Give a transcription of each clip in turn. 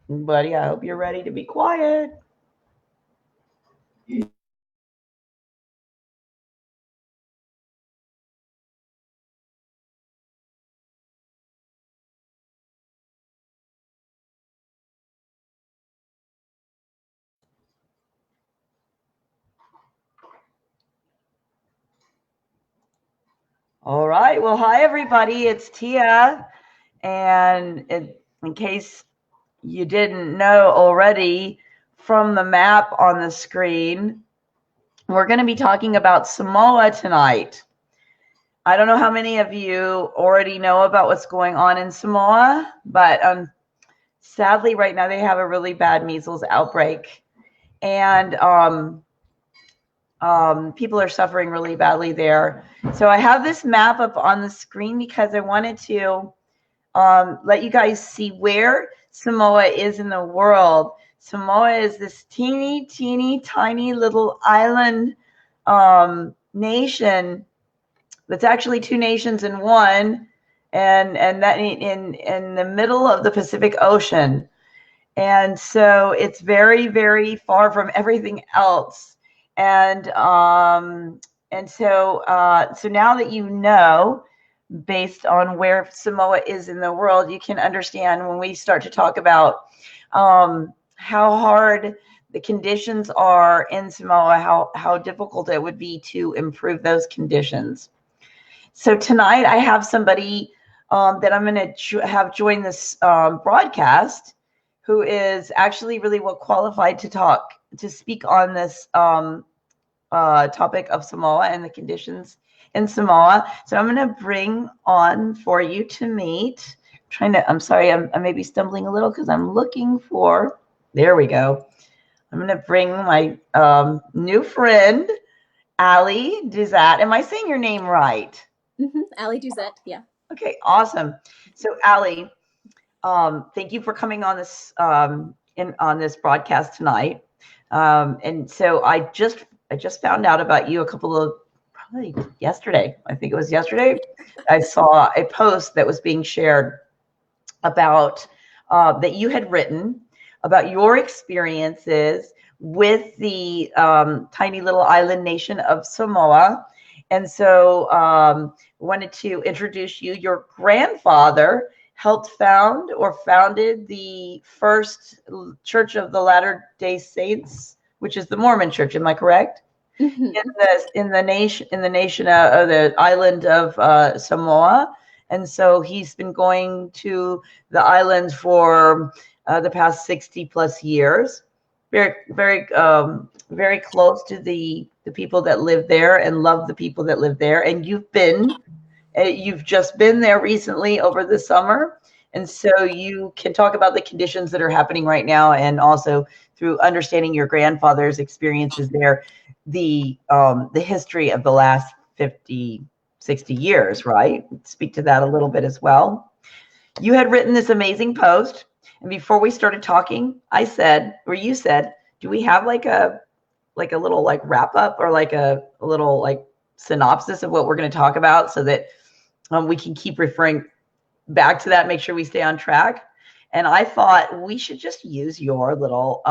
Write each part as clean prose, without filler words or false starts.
Buddy, I hope you're ready to be quiet. All right. Well, hi, everybody. It's Tia. And in case you didn't know already from the map on the screen, we're going to be talking about Samoa tonight. I don't know how many of you already know about what's going on in Samoa, but sadly, right now they have a really bad measles outbreak. And people are suffering really badly there. So I have this map up on the screen because I wanted to let you guys see where Samoa is in the world. Samoa is this teeny, teeny, tiny little island nation that's actually two nations in one, and that in the middle of the Pacific Ocean. And so it's very, very far from everything else. And so now that you know, based on where Samoa is in the world, you can understand when we start to talk about how hard the conditions are in Samoa, how difficult it would be to improve those conditions. So tonight I have somebody that I'm going to have join this broadcast who is actually really well qualified to speak on this topic of Samoa and the conditions in Samoa. So I'm going to bring on for you to meet. I'm sorry, I may be stumbling a little because I'm looking for, there we go. I'm going to bring my new friend, Allie Duzett. Am I saying your name right? Allie Duzett, yeah. Okay, awesome. So Allie, thank you for coming on this on this broadcast tonight. And so I just found out about you a couple of probably yesterday. I think it was yesterday. I saw a post that was being shared about that you had written about your experiences with the tiny little island nation of Samoa. And so wanted to introduce you. Your grandfather helped founded the first Church of the Latter-day Saints, which is the Mormon Church. Am I correct? Mm-hmm. In the nation of the island of Samoa. And so he's been going to the island for the past 60 plus years. Very, very, very close to the people that live there and love the people that live there. And you've just been there recently over the summer. And so you can talk about the conditions that are happening right now, and also through understanding your grandfather's experiences there, the history of the last 50, 60 years, right? Speak to that a little bit as well. You had written this amazing post, and before we started talking, you said, do we have like a little like wrap up or like a little like synopsis of what we're going to talk about so that we can keep referring back to that, make sure we stay on track. And I thought we should just use your little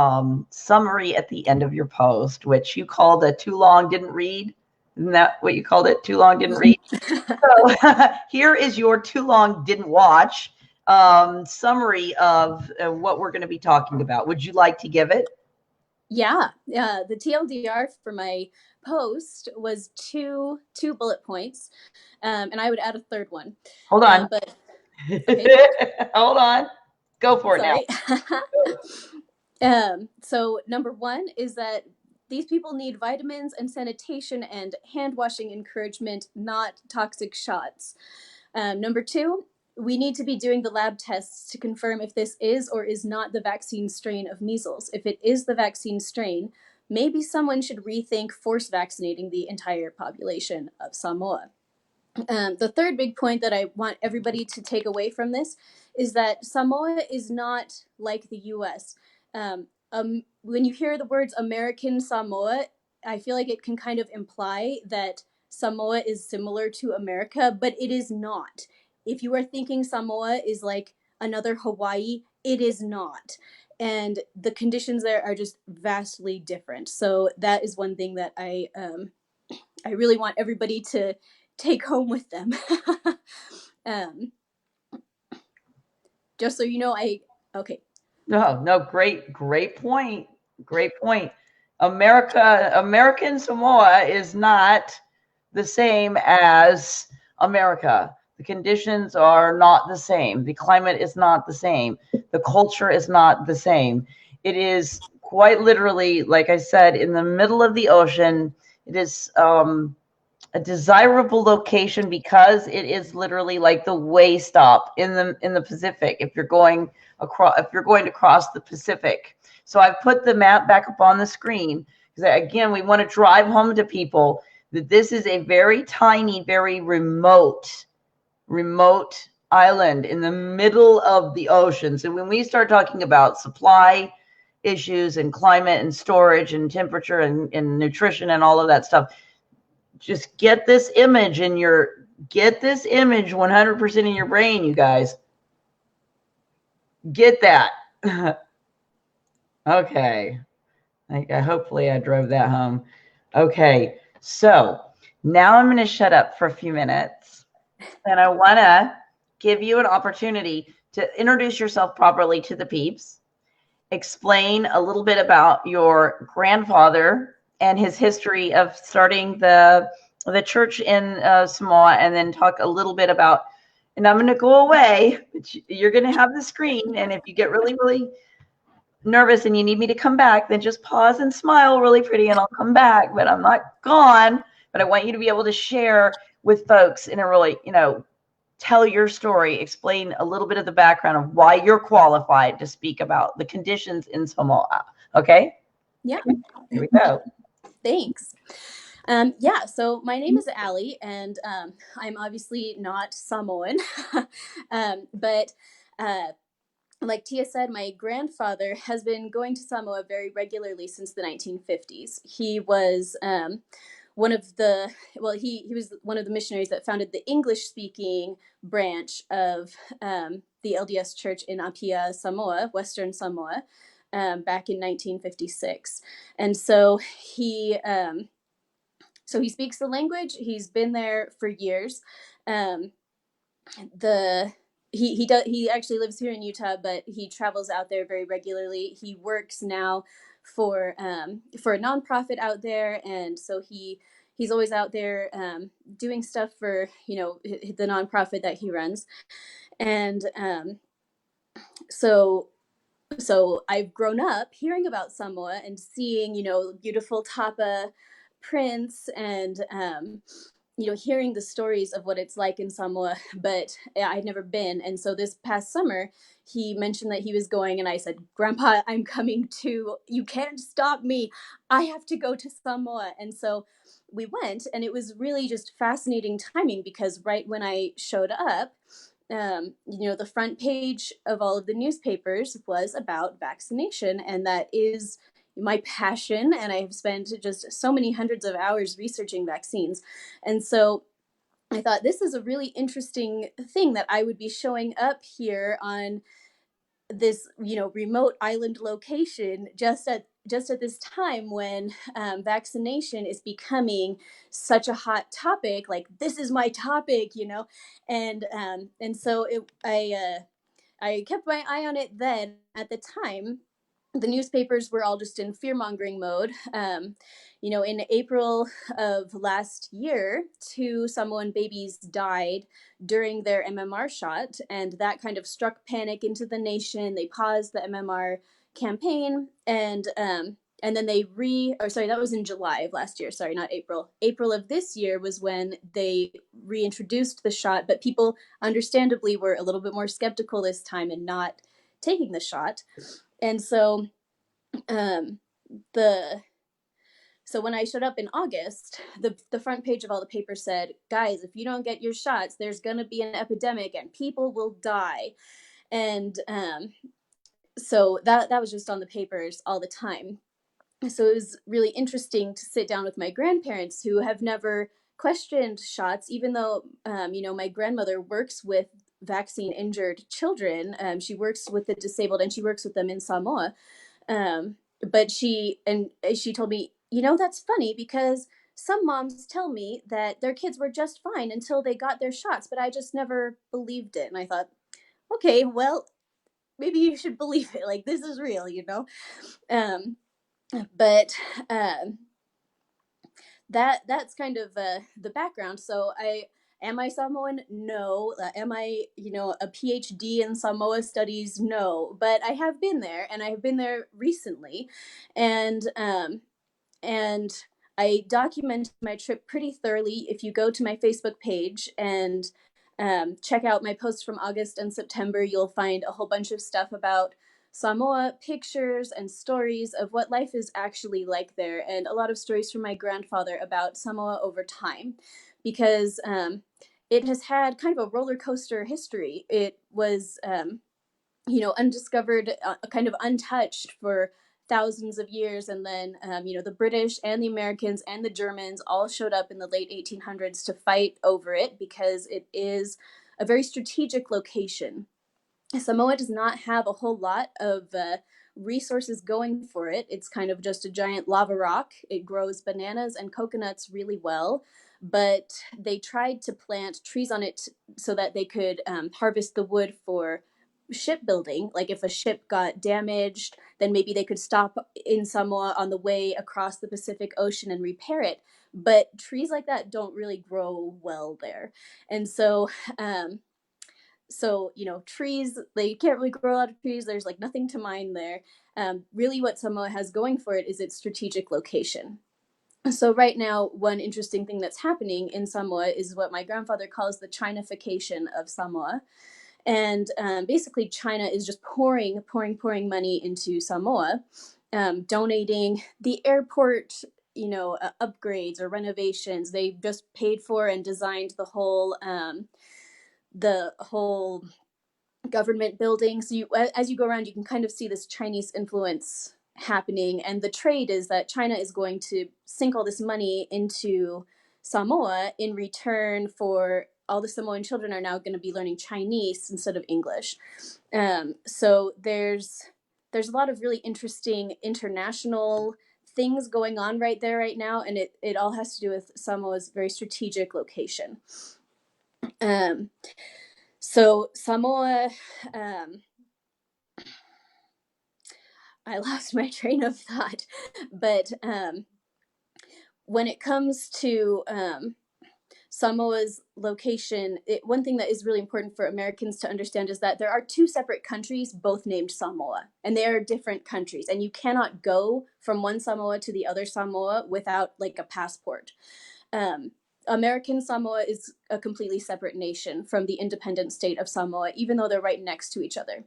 summary at the end of your post, which you called a too long didn't read. Isn't that what you called it? Too long didn't read. So here is your too long didn't watch summary of what we're going to be talking about. Would you like to give it? Yeah. The TLDR for my post was two bullet points, and I would add a third one. Hold on. But okay, Hold on. Go for it now. sorry. So number one is that these people need vitamins and sanitation and hand washing encouragement, not toxic shots. Number two, we need to be doing the lab tests to confirm if this is or is not the vaccine strain of measles. If it is the vaccine strain, maybe someone should rethink force vaccinating the entire population of Samoa. The third big point that I want everybody to take away from this is that Samoa is not like the US. When you hear the words American Samoa, I feel like it can kind of imply that Samoa is similar to America, but it is not. If you are thinking Samoa is like another Hawaii, it is not. and the conditions there are just vastly different. So that is one thing that I really want everybody to take home with them. um, just so you know, okay. No, great point. Great point. American Samoa is not the same as America. The conditions are not the same. The climate is not the same. The culture is not the same. It is quite literally, like I said, in the middle of the ocean. It is a desirable location because it is literally like the way stop in the Pacific if you're going to cross the Pacific. So I've put the map back up on the screen because again we want to drive home to people that this is a very tiny, very remote island in the middle of the ocean. So when we start talking about supply issues and climate and storage and temperature and nutrition and all of that stuff, just get this image 100% in your brain, you guys. Get that. Okay. Hopefully I drove that home. Okay. So now I'm going to shut up for a few minutes, and I want to give you an opportunity to introduce yourself properly to the peeps, explain a little bit about your grandfather and his history of starting the church in Samoa, and then talk a little bit about, and I'm going to go away, but you're going to have the screen, and if you get really, really nervous and you need me to come back, then just pause and smile really pretty and I'll come back, but I'm not gone. But I want you to be able to share with folks in a really, tell your story, explain a little bit of the background of why you're qualified to speak about the conditions in Samoa. Okay? Yeah. Here we go. Thanks. Yeah, so my name is Allie, and I'm obviously not Samoan, but like Tia said, my grandfather has been going to Samoa very regularly since the 1950s. He was one of the, he was one of the missionaries that founded the English-speaking branch of the LDS Church in Apia, Samoa, Western Samoa, back in 1956. And so he speaks the language. He's been there for years. He actually lives here in Utah, but he travels out there very regularly. He works now for a nonprofit out there, and so he's always out there doing stuff for the nonprofit that he runs. And so I've grown up hearing about Samoa and seeing beautiful tapa prints and hearing the stories of what it's like in Samoa, but I'd never been. And so this past summer, he mentioned that he was going, and I said, Grandpa, I'm coming too. You can't stop me. I have to go to Samoa. And so we went, and it was really just fascinating timing because right when I showed up, the front page of all of the newspapers was about vaccination, and that is my passion, and I've spent just so many hundreds of hours researching vaccines. And so I thought this is a really interesting thing that I would be showing up here on this remote island location just at this time when vaccination is becoming such a hot topic. Like, this is my topic, and so I kept my eye on it. Then at the time, the newspapers were all just in fear-mongering mode. In April of last year, 2 Samoan babies died during their MMR shot, and that kind of struck panic into the nation. They paused the MMR campaign, and then that was in July of last year. Sorry, not April. April of this year was when they reintroduced the shot, but people understandably were a little bit more skeptical this time and not taking the shot. And so so when I showed up in August, the front page of all the papers said, guys, if you don't get your shots, there's going to be an epidemic and people will die. And so that was just on the papers all the time. So it was really interesting to sit down with my grandparents who have never questioned shots, even though my grandmother works with vaccine injured children. She works with the disabled and she works with them in Samoa. But she told me, that's funny because some moms tell me that their kids were just fine until they got their shots, but I just never believed it. And I thought, okay, well, maybe you should believe it. Like, this is real, Um, but that's kind of the background. So am I Samoan? No. Am I, a PhD in Samoa studies? No. But I have been there, and I have been there recently, and and I documented my trip pretty thoroughly. If you go to my Facebook page and check out my posts from August and September, you'll find a whole bunch of stuff about Samoa, pictures and stories of what life is actually like there, and a lot of stories from my grandfather about Samoa over time, because it has had kind of a roller coaster history. It was, undiscovered, kind of untouched for thousands of years, and then the British and the Americans and the Germans all showed up in the late 1800s to fight over it because it is a very strategic location. Samoa does not have a whole lot of resources going for it. It's kind of just a giant lava rock. It grows bananas and coconuts really well, but they tried to plant trees on it so that they could harvest the wood for shipbuilding. Like if a ship got damaged, then maybe they could stop in Samoa on the way across the Pacific Ocean and repair it. But trees like that don't really grow well there. And so trees, they can't really grow a lot of trees. There's like nothing to mine there. Really what Samoa has going for it is its strategic location. So right now, one interesting thing that's happening in Samoa is what my grandfather calls the Chinafication of Samoa. And basically China is just pouring money into Samoa, donating the airport, upgrades or renovations. They just paid for and designed the whole government building. So as you go around, you can kind of see this Chinese influence happening. And the trade is that China is going to sink all this money into Samoa in return for all the Samoan children are now going to be learning Chinese instead of English. So there's a lot of really interesting international things going on right there right now. And it all has to do with Samoa's very strategic location. So Samoa, I lost my train of thought, but when it comes to Samoa's location, one thing that is really important for Americans to understand is that there are two separate countries, both named Samoa, and they are different countries, and you cannot go from one Samoa to the other Samoa without like a passport. American Samoa is a completely separate nation from the independent state of Samoa, even though they're right next to each other.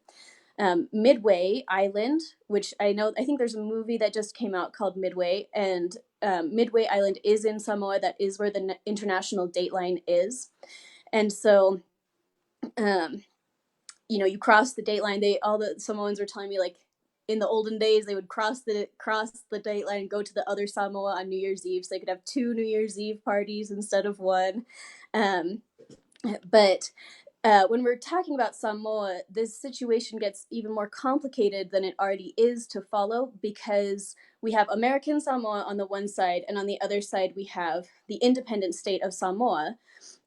Midway Island, which I think there's a movie that just came out called Midway, and Midway Island is in Samoa. That is where the international date line is. And so, you cross the date line. All the Samoans were telling me, like, in the olden days, they would cross the date line and go to the other Samoa on New Year's Eve, so they could have 2 New Year's Eve parties instead of one. But when we're talking about Samoa, this situation gets even more complicated than it already is to follow, because we have American Samoa on the one side, and on the other side we have the independent state of Samoa,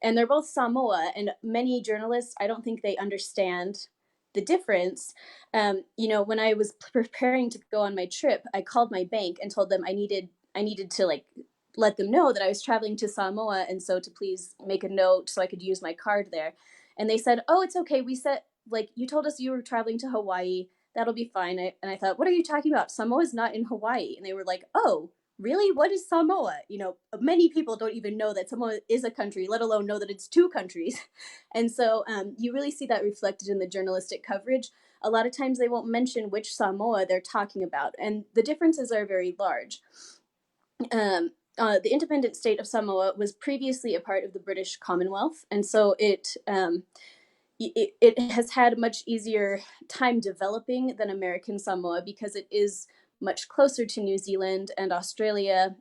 and they're both Samoa, and many journalists, I don't think they understand the difference. When I was preparing to go on my trip, I called my bank and told them I needed to like let them know that I was traveling to Samoa, and so to please make a note so I could use my card there. And they said, "Oh, it's okay. We said, like, you told us you were traveling to Hawaii. That'll be fine." And I thought, what are you talking about? Samoa's not in Hawaii. And they were like, "Oh, really? What is Samoa?" Many people don't even know that Samoa is a country, let alone know that it's two countries. And so you really see that reflected in the journalistic coverage. A lot of times they won't mention which Samoa they're talking about, and the differences are very large. The independent state of Samoa was previously a part of the British Commonwealth, and so it has had a much easier time developing than American Samoa, because it is much closer to New Zealand and Australia,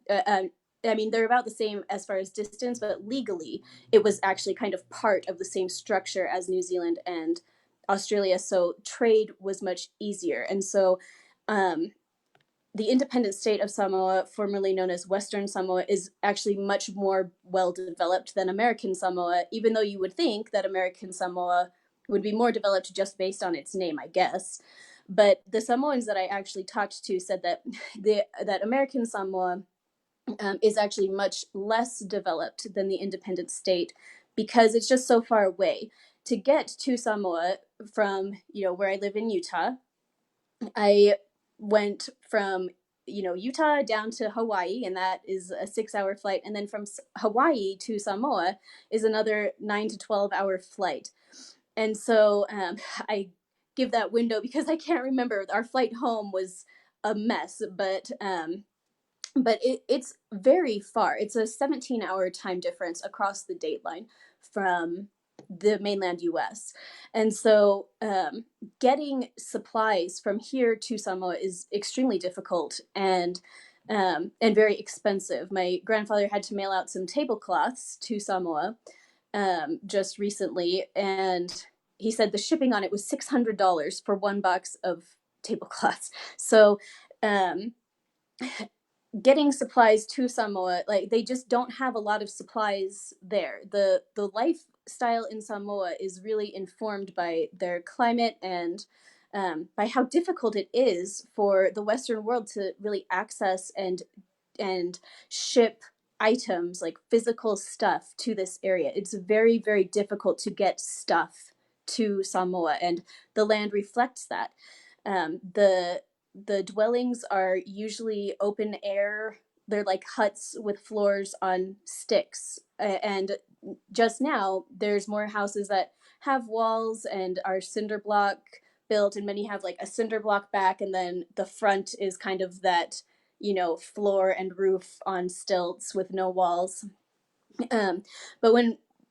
I mean, they're about the same as far as distance, but legally, it was actually kind of part of the same structure as New Zealand and Australia. So trade was much easier. And so um, the independent state of Samoa, formerly known as Western Samoa, is actually much more well developed than American Samoa, even though you would think that American Samoa would be more developed just based on its name, I guess. But the Samoans that I actually talked to said that that American Samoa is actually much less developed than the independent state because it's just so far away. To get to Samoa from, where I live in Utah, I went from, Utah down to Hawaii, and that is a 6-hour flight. And then from Hawaii to Samoa is another 9 to 12-hour flight. And so I give that window because I can't remember. Our flight home was a mess, but it's very far. It's a 17-hour time difference across the date line from the mainland US. And so getting supplies from here to Samoa is extremely difficult and very expensive. My grandfather had to mail out some tablecloths to Samoa just recently, and he said the shipping on it was $600 for one box of tablecloths. So getting supplies to Samoa, like they just don't have a lot of supplies there. The lifestyle in Samoa is really informed by their climate and by how difficult it is for the Western world to really access and ship items like physical stuff to this area. It's very, very difficult to get stuff to Samoa, and the land reflects that. The dwellings are usually open air. They're like huts with floors on sticks. And just now, there's more houses that have walls and are cinder block built, and many have like a cinder block back, and then the front is kind of that, floor and roof on stilts with no walls. But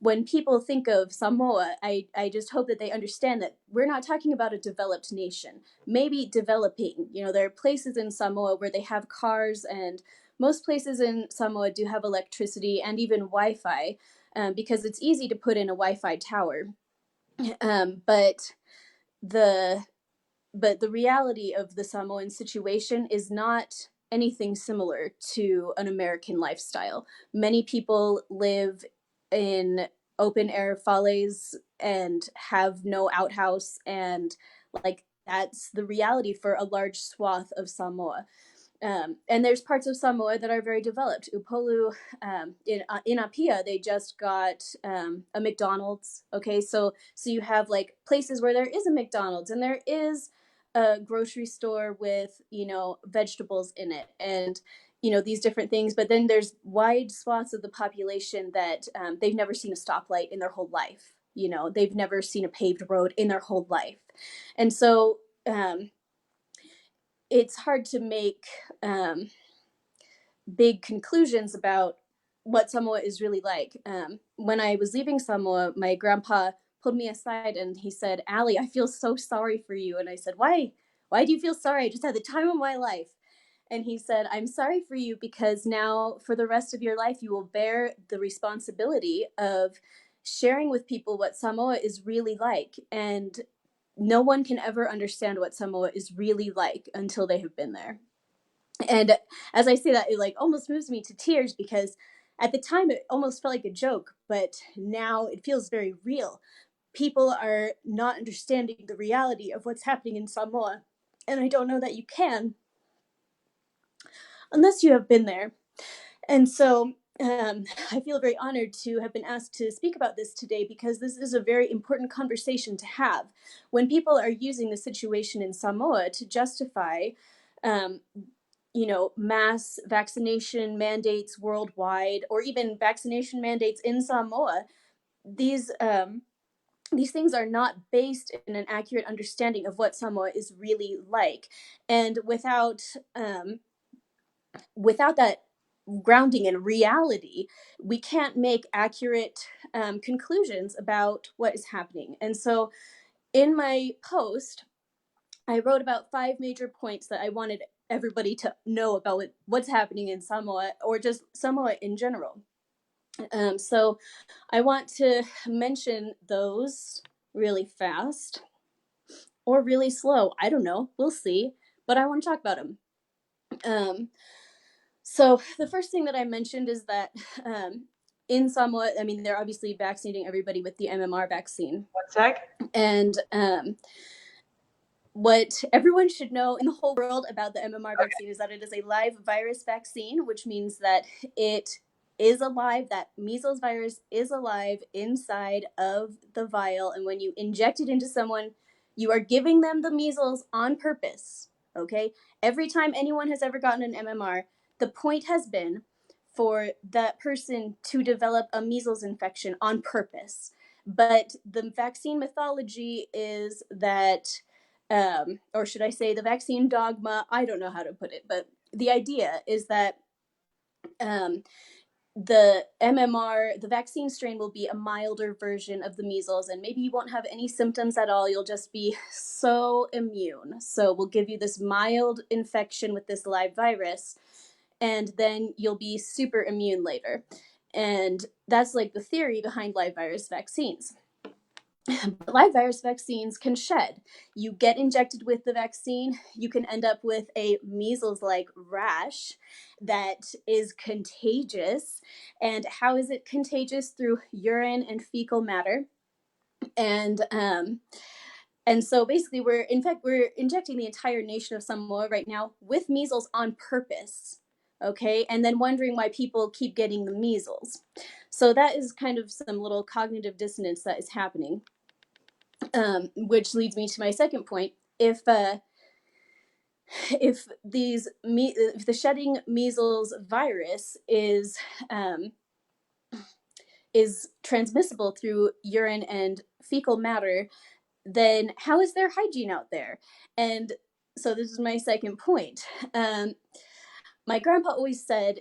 when people think of Samoa, I just hope that they understand that we're not talking about a developed nation. Maybe developing. There are places in Samoa where they have cars, and most places in Samoa do have electricity and even Wi-Fi, because it's easy to put in a Wi-Fi tower. But the but the reality of the Samoan situation is not anything similar to an American lifestyle. Many people live in open air fales and have no outhouse, and like that's the reality for a large swath of Samoa. And there's parts of Samoa that are very developed. Upolu, in Apia, they just got a McDonald's. Okay, so you have like places where there is a McDonald's and there is a grocery store with vegetables in it, and these different things. But then there's wide swaths of the population that they've never seen a stoplight in their whole life. They've never seen a paved road in their whole life, and so it's hard to make big conclusions about what Samoa is really like. When I was leaving Samoa, my grandpa pulled me aside and he said, "Allie, I feel so sorry for you." And I said, "Why? Why do you feel sorry? I just had the time of my life." And he said, "I'm sorry for you because now for the rest of your life, you will bear the responsibility of sharing with people what Samoa is really like. And no one can ever understand what Samoa is really like until they have been there." And as I say that, it like almost moves me to tears because at the time it almost felt like a joke, but now it feels very real. People are not understanding the reality of what's happening in Samoa, and I don't know that you can unless you have been there. And so I feel very honored to have been asked to speak about this today because this is a very important conversation to have. When people are using the situation in Samoa to justify mass vaccination mandates worldwide, or even vaccination mandates in Samoa, these things are not based in an accurate understanding of what Samoa is really like, and without that grounding in reality, we can't make accurate conclusions about what is happening. And so, in my post, I wrote about 5 major points that I wanted everybody to know about what's happening in Samoa, or just Samoa in general. So I want to mention those really fast or really slow. I don't know. We'll see. But I want to talk about them. So the first thing that I mentioned is that in Samoa, I mean, they're obviously vaccinating everybody with the MMR vaccine. One sec. And what everyone should know in the whole world about the MMR vaccine is that it is a live virus vaccine, which means that it is alive, that measles virus is alive inside of the vial. And when you inject it into someone, you are giving them the measles on purpose. Okay? Every time anyone has ever gotten an MMR, the point has been for that person to develop a measles infection on purpose. But the vaccine mythology is that, or should I say the vaccine dogma, I don't know how to put it, but the idea is that the MMR, the vaccine strain, will be a milder version of the measles, and maybe you won't have any symptoms at all. You'll just be so immune. So we'll give you this mild infection with this live virus, and then you'll be super immune later. And that's like the theory behind live virus vaccines. But live virus vaccines can shed. You get injected with the vaccine, you can end up with a measles-like rash that is contagious. And how is it contagious? Through urine and fecal matter. And so basically we're injecting the entire nation of Samoa right now with measles on purpose. Okay, and then wondering why people keep getting the measles. So that is kind of some little cognitive dissonance that is happening. Which leads me to my second point. If the shedding measles virus is transmissible through urine and fecal matter, then how is there hygiene out there? And so this is my second point. My grandpa always said,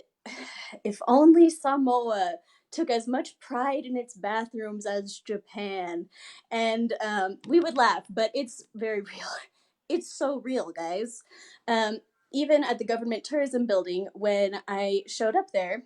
if only Samoa took as much pride in its bathrooms as Japan. And we would laugh, but it's very real. It's so real, guys. Even at the government tourism building, when I showed up there,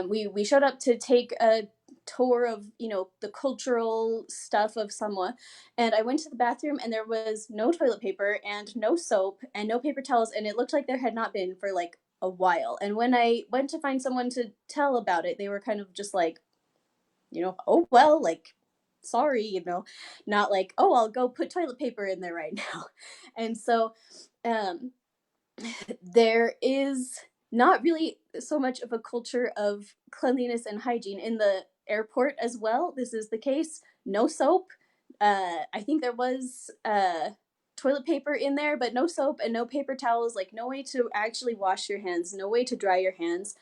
we showed up to take a tour of the cultural stuff of Samoa, and I went to the bathroom and there was no toilet paper and no soap and no paper towels, and it looked like there had not been for like a while. And when I went to find someone to tell about it, they were kind of just like, oh well, like, sorry, not like, oh, I'll go put toilet paper in there right now. And so there is not really so much of a culture of cleanliness and hygiene in the airport as well. This is the case. No soap. I think there was toilet paper in there, but no soap and no paper towels, like no way to actually wash your hands, no way to dry your hands.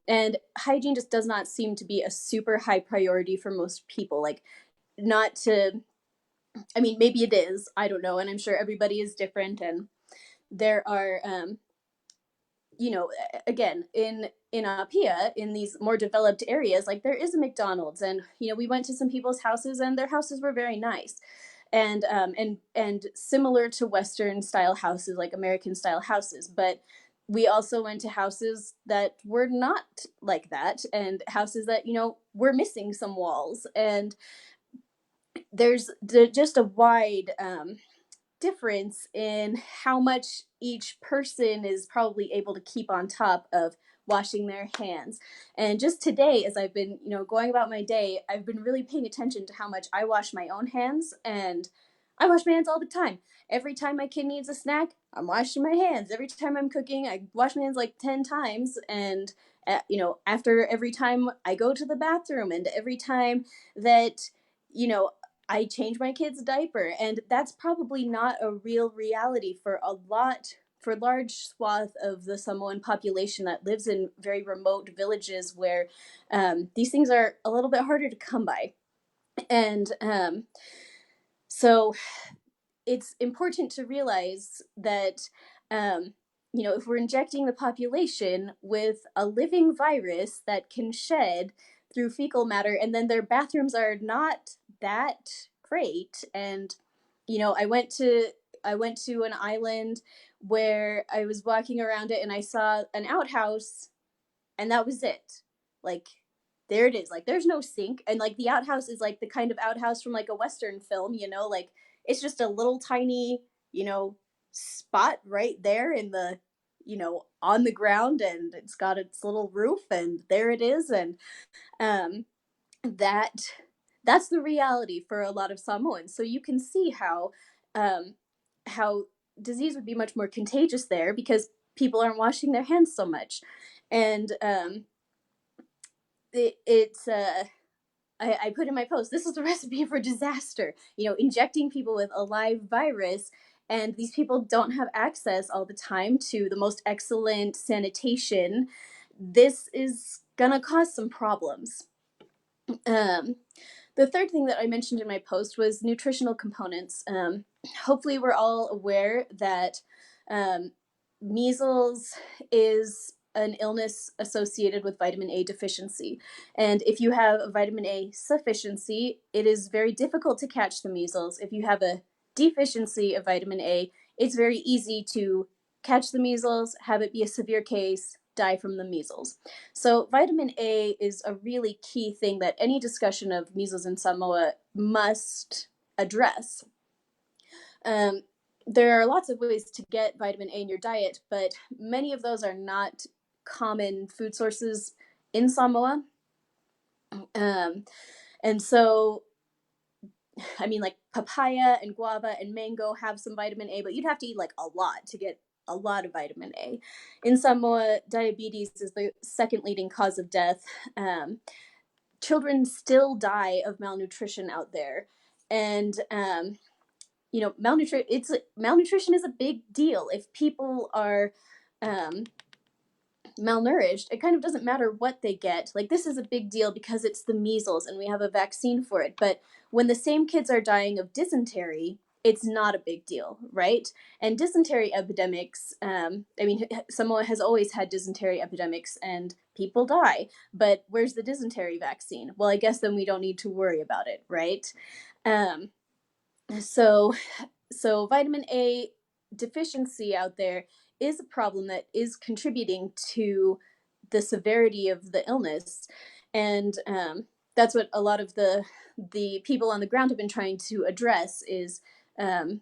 And hygiene just does not seem to be a super high priority for most people. Like, not to, I mean, maybe it is, I don't know. And I'm sure everybody is different. And there are, again, in Apia, in these more developed areas, like there is a McDonald's, and we went to some people's houses, and their houses were very nice, and similar to Western style houses, like American style houses. But we also went to houses that were not like that, and houses that were missing some walls, and there's just a wide difference in how much each person is probably able to keep on top of washing their hands. And just today, as I've been, going about my day, I've been really paying attention to how much I wash my own hands. And I wash my hands all the time. Every time my kid needs a snack, I'm washing my hands. Every time I'm cooking, I wash my hands like 10 times. And, after every time I go to the bathroom, and every time that, I change my kid's diaper. And that's probably not a real reality for large swath of the Samoan population that lives in very remote villages where these things are a little bit harder to come by. And so it's important to realize that, if we're injecting the population with a living virus that can shed through fecal matter, and then their bathrooms are not that great. And I went to an island where I was walking around it and I saw an outhouse, and that was it. Like, there it is. Like, there's no sink, and like the outhouse is like the kind of outhouse from like a Western film, you know, like it's just a little tiny, you know, spot right there in the, you know, on the ground, and it's got its little roof, and there it is. And um that that's the reality for a lot of Samoans. So you can see um how disease would be much more contagious there because people aren't washing their hands so much. And it's I put in my post, this is a recipe for disaster, you know, injecting people with a live virus, and these people don't have access all the time to the most excellent sanitation. This is gonna cause some problems. um the third thing that I mentioned in my post was nutritional components. Hopefully, we're all aware that um, measles is an illness associated with vitamin A deficiency. And if you have a vitamin A sufficiency, it is very difficult to catch the measles. If you have a deficiency of vitamin A, it's very easy to catch the measles, have it be a severe case, die from the measles. So vitamin A is a really key thing that any discussion of measles in Samoa must address. Um, there are lots of ways to get vitamin A in your diet, but many of those are not common food sources in Samoa. Um, and so, I mean, like papaya and guava and mango have some vitamin A, but you'd have to eat like a lot to get a lot of vitamin A. In Samoa, diabetes is the second leading cause of death. Children still die of malnutrition out there. And you know, malnutrition is a big deal. If people are um, malnourished, it kind of doesn't matter what they get. Like, this is a big deal because it's the measles and we have a vaccine for it. But when the same kids are dying of dysentery, it's not a big deal, right? And dysentery epidemics, I mean, Samoa has always had dysentery epidemics and people die. But where's the dysentery vaccine? Well, I guess then we don't need to worry about it, right? Um, so so vitamin A deficiency out there is a problem that is contributing to the severity of the illness. And that's what a lot of the people on the ground have been trying to address, is um,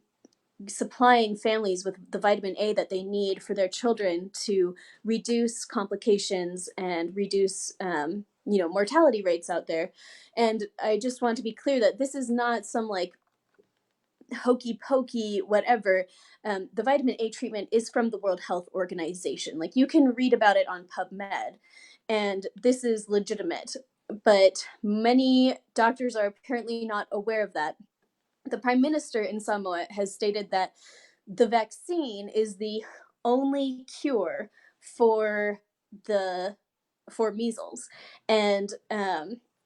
supplying families with the vitamin A that they need for their children to reduce complications and reduce you know, mortality rates out there. And I just want to be clear that this is not some like hokey pokey whatever. The vitamin A treatment is from the World Health Organization. Like, you can read about it on PubMed, and this is legitimate. But many doctors are apparently not aware of that. The Prime Minister in Samoa has stated that the vaccine is the only cure for the for measles. And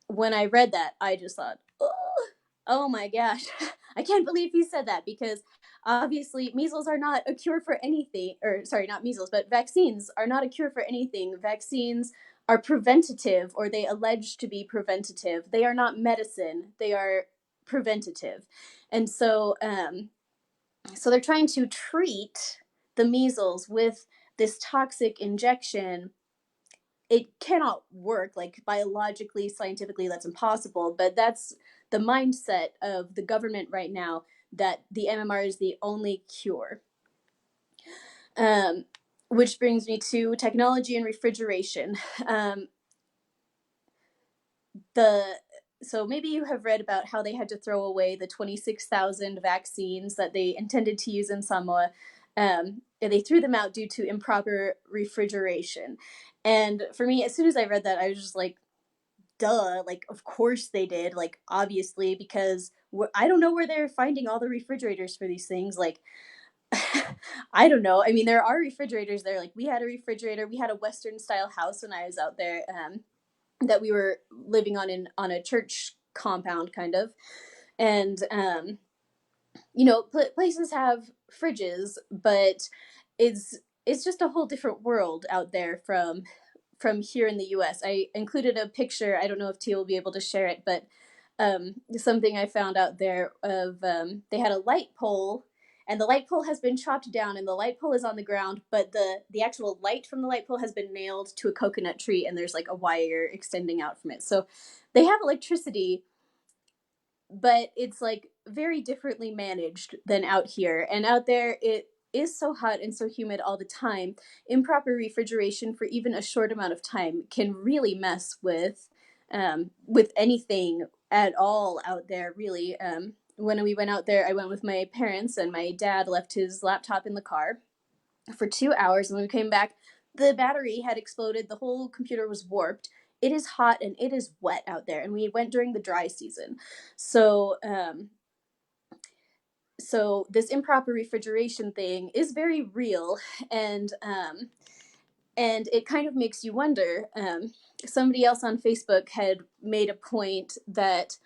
when I read that, I just thought, oh my gosh, I can't believe he said that, because obviously measles are not a cure for anything. Or sorry, not measles, but vaccines are not a cure for anything. Vaccines are preventative, or they allege to be preventative. They are not medicine. They are preventative. And so so they're trying to treat the measles with this toxic injection. It cannot work, like biologically, scientifically, that's impossible. But that's the mindset of the government right now, that the MMR is the only cure. Which brings me to technology and refrigeration. The So maybe you have read about how they had to throw away the 26,000 vaccines that they intended to use in Samoa. And they threw them out due to improper refrigeration. And for me, as soon as I read that, I was just like, duh, like, of course they did, like, obviously, because I don't know where they're finding all the refrigerators for these things. Like, I don't know. I mean, there are refrigerators there. Like, we had a refrigerator, we had a Western style house when I was out there. That we were living on a church compound, kind of. And you know, places have fridges, but it's just a whole different world out there from here in the US. I included a picture. I don't know if Tia will be able to share it, but something I found out there of they had a light pole, and the light pole has been chopped down and the light pole is on the ground, but the actual light from the light pole has been nailed to a coconut tree and there's like a wire extending out from it. So they have electricity, but it's like very differently managed than out here. And out there it is so hot and so humid all the time. Improper refrigeration for even a short amount of time can really mess with anything at all out there, really. When we went out there, I went with my parents, and my dad left his laptop in the car for 2 hours. And when we came back, the battery had exploded. The whole computer was warped. It is hot and it is wet out there. And we went during the dry season. So, so this improper refrigeration thing is very real. And it kind of makes you wonder. Somebody else on Facebook had made a point that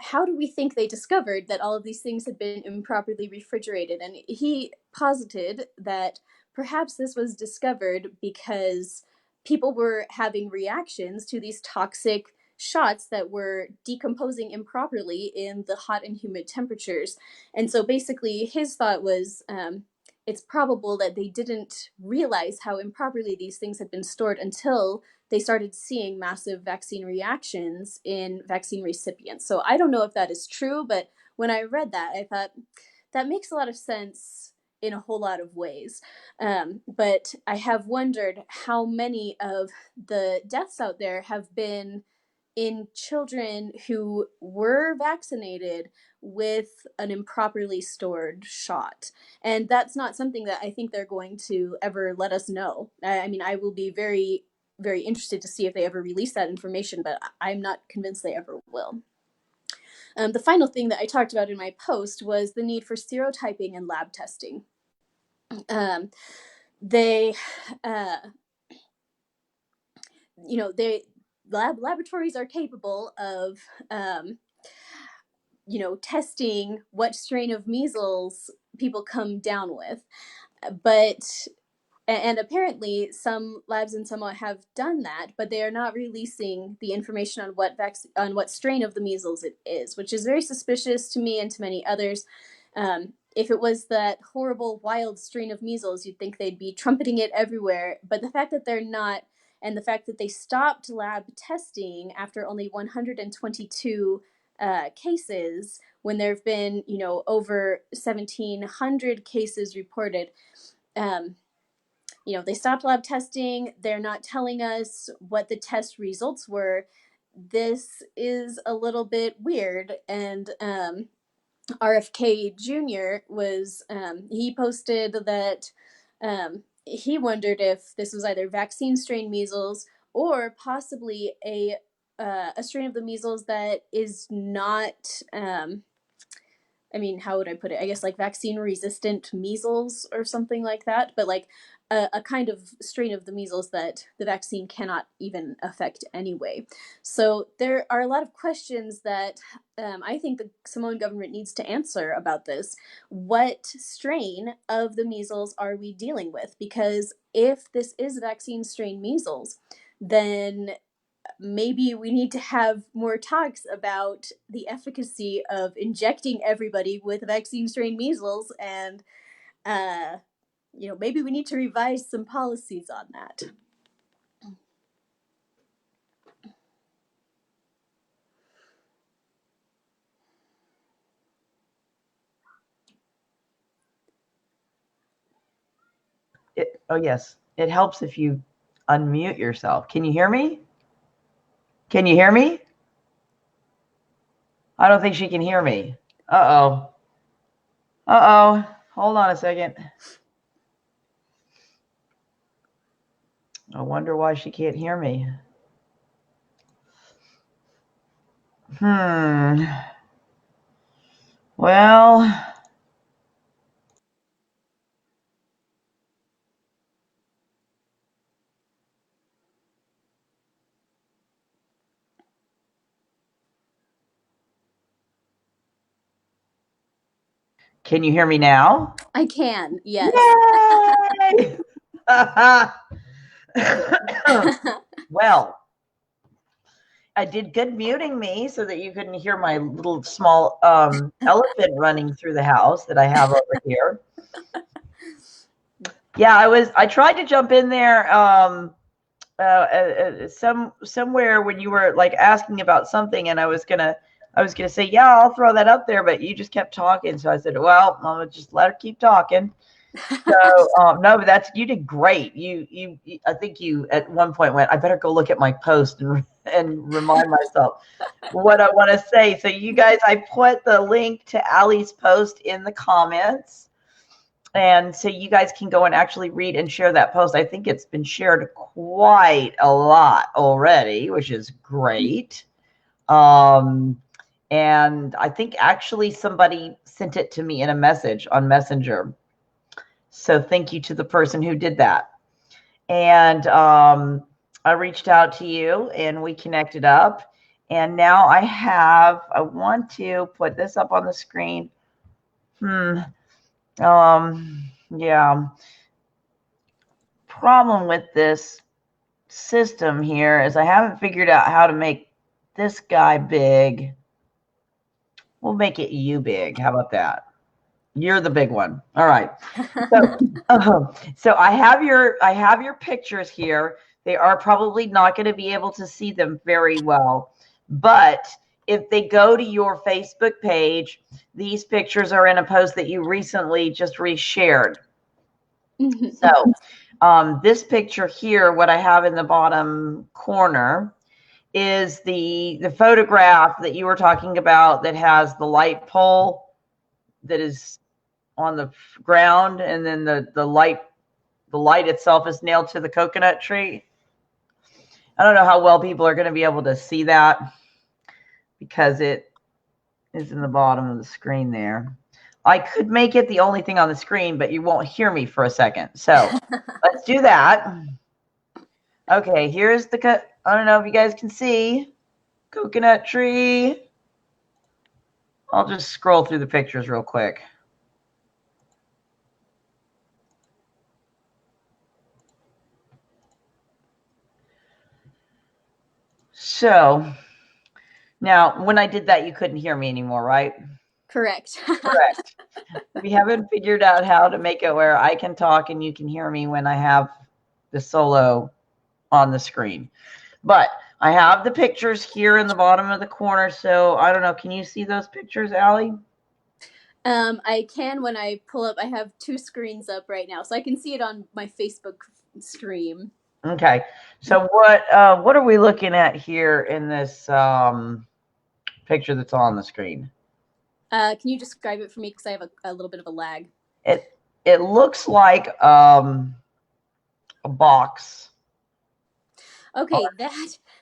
how do we think they discovered that all of these things had been improperly refrigerated? And he posited that perhaps this was discovered because people were having reactions to these toxic shots that were decomposing improperly in the hot and humid temperatures. And so basically his thought was, it's probable that they didn't realize how improperly these things had been stored until they started seeing massive vaccine reactions in vaccine recipients. So I don't know if that is true, but when I read that, I thought that makes a lot of sense in a whole lot of ways. But I have wondered how many of the deaths out there have been in children who were vaccinated with an improperly stored shot. And that's not something that I think they're going to ever let us know. I mean, I will be very, very interested to see if they ever release that information, but I'm not convinced they ever will. The final thing that I talked about in my post was the need for serotyping and lab testing. They, laboratories are capable of, testing what strain of measles people come down with, and apparently some labs in Samoa have done that, but they are not releasing the information on what strain of the measles it is, which is very suspicious to me and to many others. If it was that horrible wild strain of measles, you'd think they'd be trumpeting it everywhere. But the fact that they're not, and the fact that they stopped lab testing after only 122 cases, when there have been, over 1,700 cases reported, they stopped lab testing. They're not telling us what the test results were. This is a little bit weird. And RFK Jr. was, he posted that he wondered if this was either vaccine strain measles or possibly a strain of the measles that is not, how would I put it? I guess like vaccine resistant measles or something like that, but like a kind of strain of the measles that the vaccine cannot even affect anyway. So there are a lot of questions that I think the Samoan government needs to answer about this. What strain of the measles are we dealing with? Because if this is vaccine strain measles, then maybe we need to have more talks about the efficacy of injecting everybody with vaccine strain measles, and maybe we need to revise some policies on that. Yes, it helps if you unmute yourself. Can you hear me? Can you hear me? I don't think she can hear me. Uh-oh. Uh-oh. Hold on a second. I wonder why she can't hear me. Well, can you hear me now? I can, yes. Yay! Well, I did good muting me so that you couldn't hear my little small elephant running through the house that I have over here. Yeah, I tried to jump in there somewhere when you were like asking about something, and I was gonna say, yeah, I'll throw that up there, but you just kept talking, so I said, well, I'm gonna just let her keep talking. So no, but you did great. You I think you at one point went, I better go look at my post and remind myself what I want to say. So you guys, I put the link to Allie's post in the comments, and so you guys can go and actually read and share that post. I think it's been shared quite a lot already, which is great. And I think actually somebody sent it to me in a message on Messenger. So thank you to the person who did that. And I reached out to you and we connected up. And now I want to put this up on the screen. Yeah. Problem with this system here is I haven't figured out how to make this guy big. We'll make it you big. How about that? You're the big one. All right. So I have your pictures here. They are probably not going to be able to see them very well, but if they go to your Facebook page, these pictures are in a post that you recently just reshared. So this picture here, what I have in the bottom corner, is the photograph that you were talking about that has the light pole that is on the ground, and then the light itself is nailed to the coconut tree. I don't know how well people are going to be able to see that because it is in the bottom of the screen there. I could make it the only thing on the screen, but you won't hear me for a second. So let's do that. Okay, here's the I don't know if you guys can see coconut tree. I'll just scroll through the pictures real quick. So now, when I did that, you couldn't hear me anymore, right? Correct. Correct. We haven't figured out how to make it where I can talk and you can hear me when I have the solo on the screen. But I have the pictures here in the bottom of the corner. So I don't know. Can you see those pictures, Allie? I can when I pull up. I have two screens up right now, so I can see it on my Facebook stream. Okay. So what are we looking at here in this picture that's on the screen? Can you describe it for me? Because I have a little bit of a lag. It looks like a box. Okay,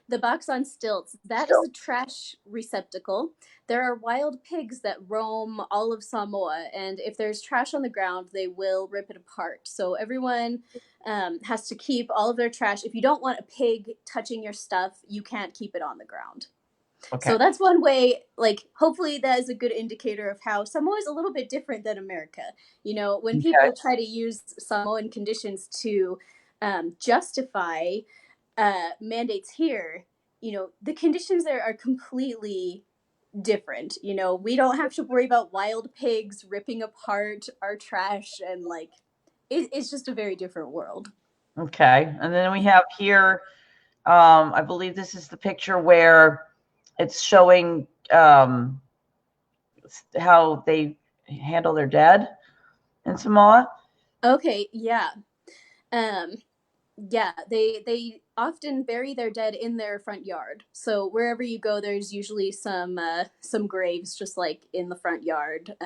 the box on stilts, that is a trash receptacle. There are wild pigs that roam all of Samoa, and if there's trash on the ground, they will rip it apart. So everyone has to keep all of their trash. If you don't want a pig touching your stuff, you can't keep it on the ground. Okay. So that's one way, like, hopefully that is a good indicator of how Samoa is a little bit different than America. You know, when people try to use Samoan conditions to justify mandates here, you know, the conditions there are completely different. You know, we don't have to worry about wild pigs ripping apart our trash, and like it's just a very different world. Okay. And then we have here, I believe this is the picture where it's showing how they handle their dead in Samoa. Okay, yeah. Yeah, they often bury their dead in their front yard. So wherever you go, there's usually some graves just like in the front yard,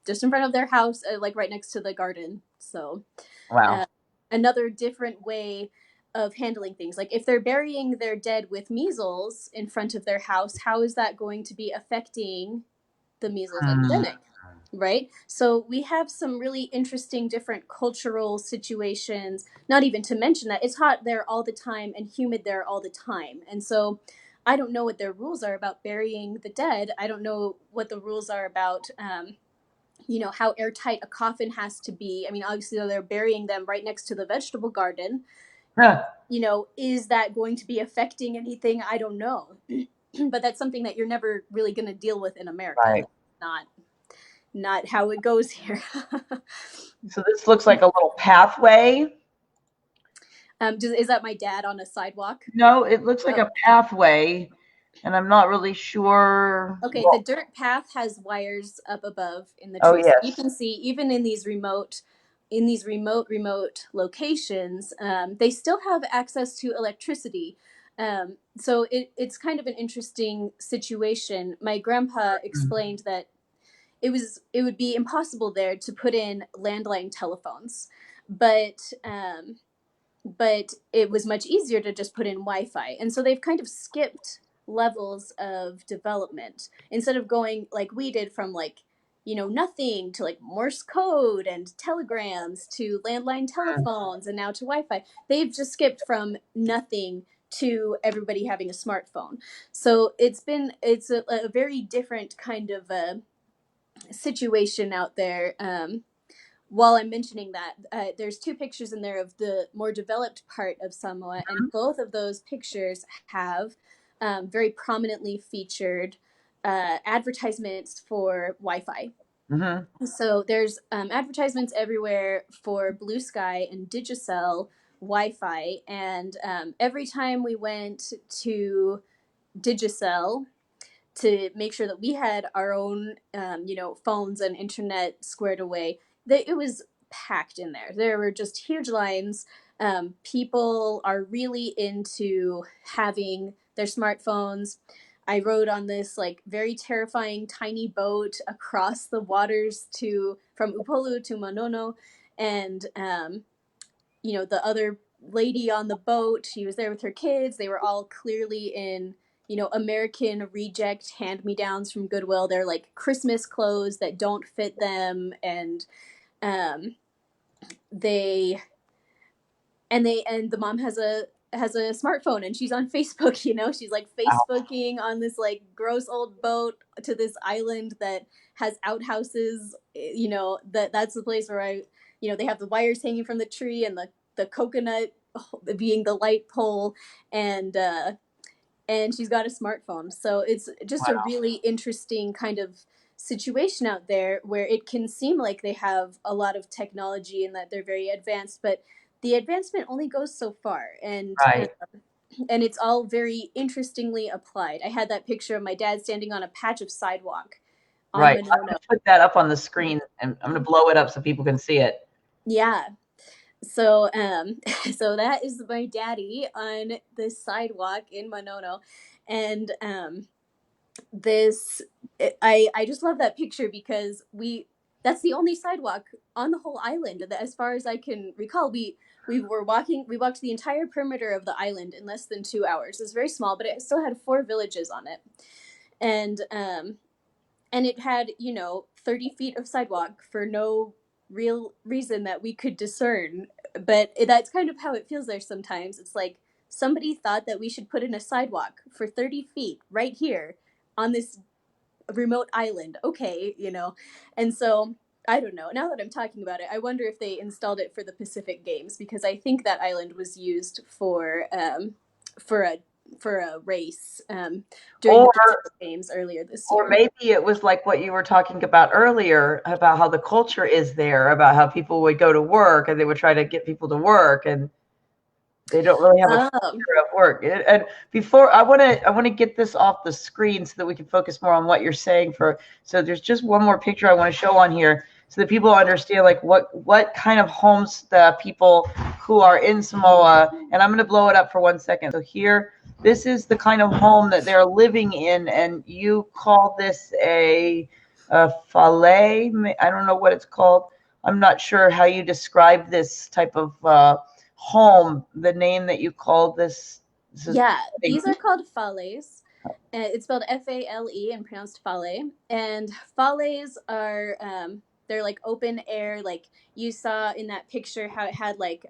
just in front of their house, like right next to the garden. So, wow, another different way of handling things. Like if they're burying their dead with measles in front of their house, how is that going to be affecting the measles epidemic? Right? So we have some really interesting different cultural situations, not even to mention that it's hot there all the time and humid there all the time. And so I don't know what their rules are about burying the dead. I don't know what the rules are about, you know, how airtight a coffin has to be. I mean, obviously they're burying them right next to the vegetable garden. Huh. Is that going to be affecting anything? I don't know. But that's something that you're never really going to deal with in America. Right. That's not how it goes here. So this looks like a little pathway. Is that my dad on a sidewalk? No, it looks like Oh, a pathway, and I'm not really sure. okay. The Well, dirt path has wires up above in the oh trees. You yes. can see even in these remote locations, they still have access to electricity. So it's kind of an interesting situation. My grandpa explained that it would be impossible there to put in landline telephones, but it was much easier to just put in Wi-Fi. And so they've kind of skipped levels of development instead of going like we did from like nothing to like Morse code and telegrams to landline telephones and now to Wi-Fi. They've just skipped from nothing to everybody having a smartphone. So it's a very different kind of a situation out there. While I'm mentioning that, there's two pictures in there of the more developed part of Samoa, and both of those pictures have very prominently featured advertisements for Wi-Fi. Mm-hmm. So there's advertisements everywhere for Blue Sky and Digicel Wi-Fi, and every time we went to Digicel to make sure that we had our own, phones and internet squared away, that it was packed in there. There were just huge lines. People are really into having their smartphones. I rode on this like very terrifying tiny boat across the waters to from Upolu to Manono, and the other lady on the boat, she was there with her kids. They were all clearly in, American reject hand me downs from Goodwill. They're like Christmas clothes that don't fit them. And um, they, and the mom has a smartphone and she's on Facebook, she's like Wow. Facebooking on this like gross old boat to this island that has outhouses, that's the place where they have the wires hanging from the tree and the coconut being the light pole, and she's got a smartphone. So it's just a Wow. really interesting kind of situation out there where it can seem like they have a lot of technology and that they're very advanced, but the advancement only goes so far, Right. and it's all very interestingly applied. I had that picture of my dad standing on a patch of sidewalk on Right. I'm Manono. gonna put that up on the screen, and I'm gonna blow it up so people can see it. Yeah. So so that is my daddy on this sidewalk in Manono, and this I just love that picture because that's the only sidewalk on the whole island that, as far as I can recall, we walked the entire perimeter of the island in less than 2 hours. It's very small, but it still had 4 villages on it, and it had 30 feet of sidewalk for no real reason that we could discern. But that's kind of how it feels there sometimes. It's like somebody thought that we should put in a sidewalk for 30 feet right here on this remote island. Okay, and so I don't know. Now that I'm talking about it, I wonder if they installed it for the Pacific Games, because I think that island was used for a race during the Or Pacific Games earlier this or year. maybe it was like what you were talking about earlier about how the culture is there, about how people would go to work and they would try to get people to work, and they don't really have a Um, future of work. And before I want to get this off the screen so that we can focus more on what you're saying. So there's just one more picture I want to show on here so that people understand like what kind of homes the people who are in Samoa. And I'm going to blow it up for 1 second. So here, this is the kind of home that they're living in, and you call this a falais. I don't know what it's called. I'm not sure how you describe this type of home, the name that you called this is yeah, these are called fales. It's spelled Fale and pronounced fale. And fales are they're like open air, like you saw in that picture how it had like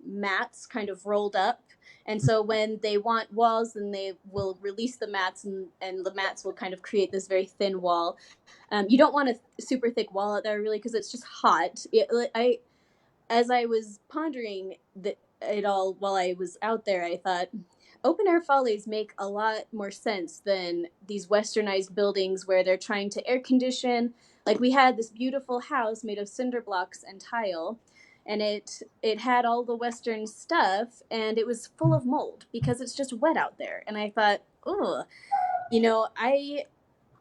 mats kind of rolled up. And so when they want walls, then they will release the mats, and the mats will kind of create this very thin wall. You don't want a super thick wall out there really because it's just hot. As I was pondering it all while I was out there, I thought open air follies make a lot more sense than these westernized buildings where they're trying to air condition. Like we had this beautiful house made of cinder blocks and tile, and it had all the western stuff, and it was full of mold because it's just wet out there. And I thought, oh, I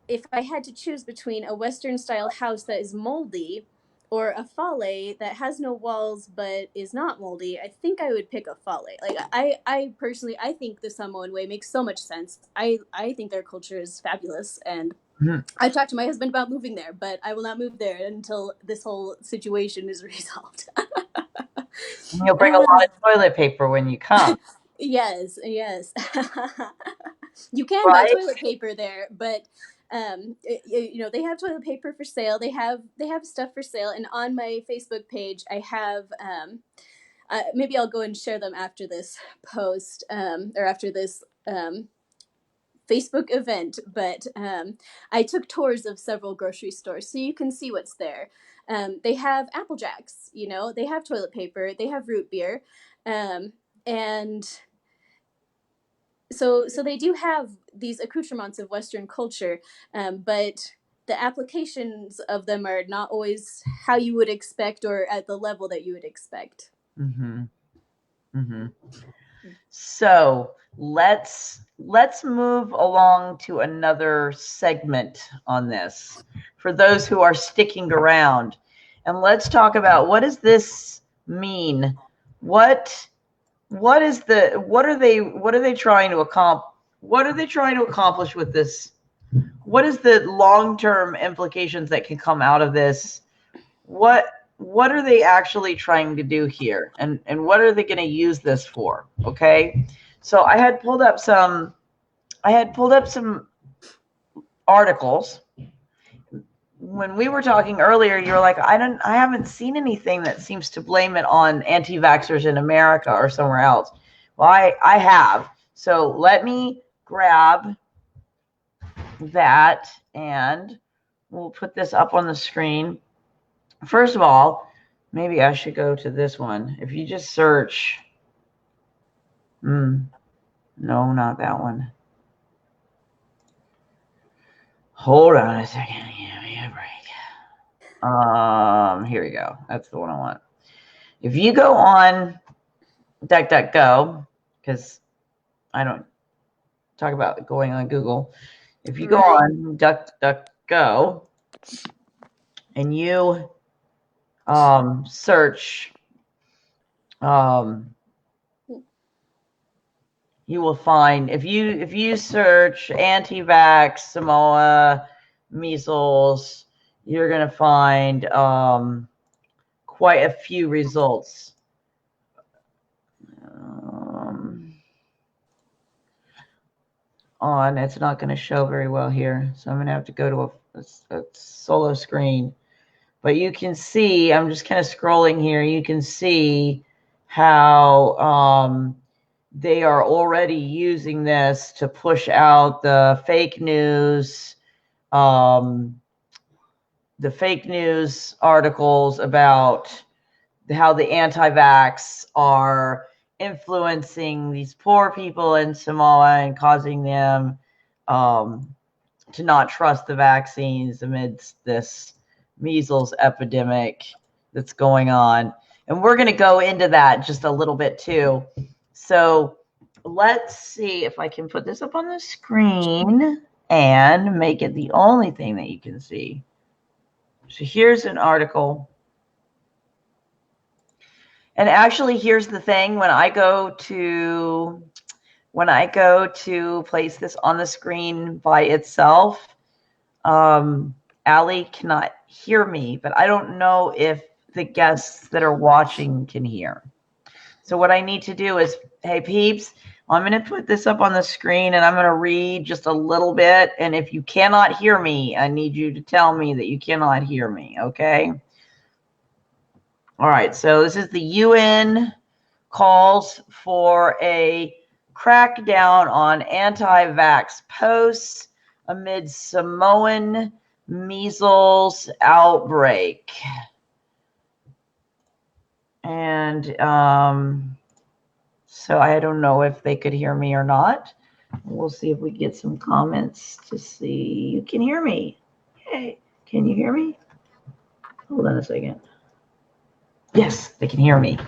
if I had to choose between a western style house that is moldy or a folly that has no walls but is not moldy, I think I would pick a folly. Like I personally, I think the Samoan way makes so much sense. I think their culture is fabulous, and I've talked to my husband about moving there, but I will not move there until this whole situation is resolved. You'll bring a lot of toilet paper when you come. Yes. You can buy Right? toilet paper there, but they have toilet paper for sale. They have stuff for sale, and on my Facebook page, I have maybe I'll go and share them after this post or after this Facebook event. But I took tours of several grocery stores, so you can see what's there. They have Apple Jacks, they have toilet paper, they have root beer, and so they do have these accoutrements of Western culture, but the applications of them are not always how you would expect or at the level that you would expect. Mm-hmm. Mm-hmm. So let's move along to another segment on this for those who are sticking around, and let's talk about what does this mean? What are they trying to accomplish? What are they trying to accomplish with this? What is the long-term implications that can come out of this? What are they actually trying to do here? And what are they going to use this for? Okay. So I had pulled up some articles. When we were talking earlier, you were like, I haven't seen anything that seems to blame it on anti-vaxxers in America or somewhere else. Well, I have. So let me grab that and we'll put this up on the screen. First of all, maybe I should go to this one. If you just search, no, not that one. Hold on a second. Give me a break. Here we go. That's the one I want. If you go on DuckDuckGo, because I don't talk about going on Google. If you go on DuckDuckGo and you search, you will find if you search anti-vax Samoa measles, you're gonna find quite a few results. It's not going to show very well here, so I'm going to have to go to a solo screen. But you can see, I'm just kind of scrolling here. You can see how they are already using this to push out the fake news, articles about how the anti-vax are influencing these poor people in Samoa and causing them to not trust the vaccines amidst this measles epidemic that's going on. And we're going to go into that just a little bit too. So let's see if I can put this up on the screen and make it the only thing that you can see. So here's an article. And actually, here's the thing. When I go to place this on the screen by itself, Allie cannot hear me, but I don't know if the guests that are watching can hear. So what I need to do is, hey, peeps, I'm going to put this up on the screen and I'm going to read just a little bit. And if you cannot hear me, I need you to tell me that you cannot hear me, okay? All right, so this is the UN calls for a crackdown on anti-vax posts amid Samoan measles outbreak. And So I don't know if they could hear me or not. We'll see if we get some comments to see. You can hear me. Hey, can you hear me? Hold on a second. Yes, they can hear me.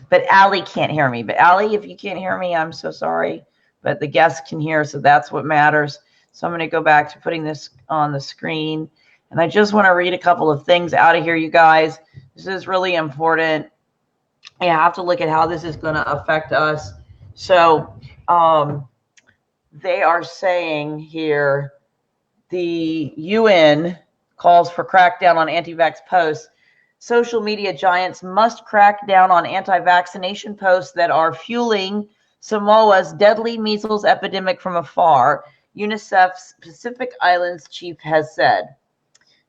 But Allie can't hear me. But Allie, if you can't hear me, I'm so sorry. But the guests can hear, so that's what matters. So I'm going to go back to putting this on the screen. And I just want to read a couple of things out of here, you guys. This is really important. You have to look at how this is going to affect us. So they are saying here, the UN calls for crackdown on anti-vax posts. Social media giants must crack down on anti-vaccination posts that are fueling Samoa's deadly measles epidemic from afar, UNICEF's Pacific Islands chief has said.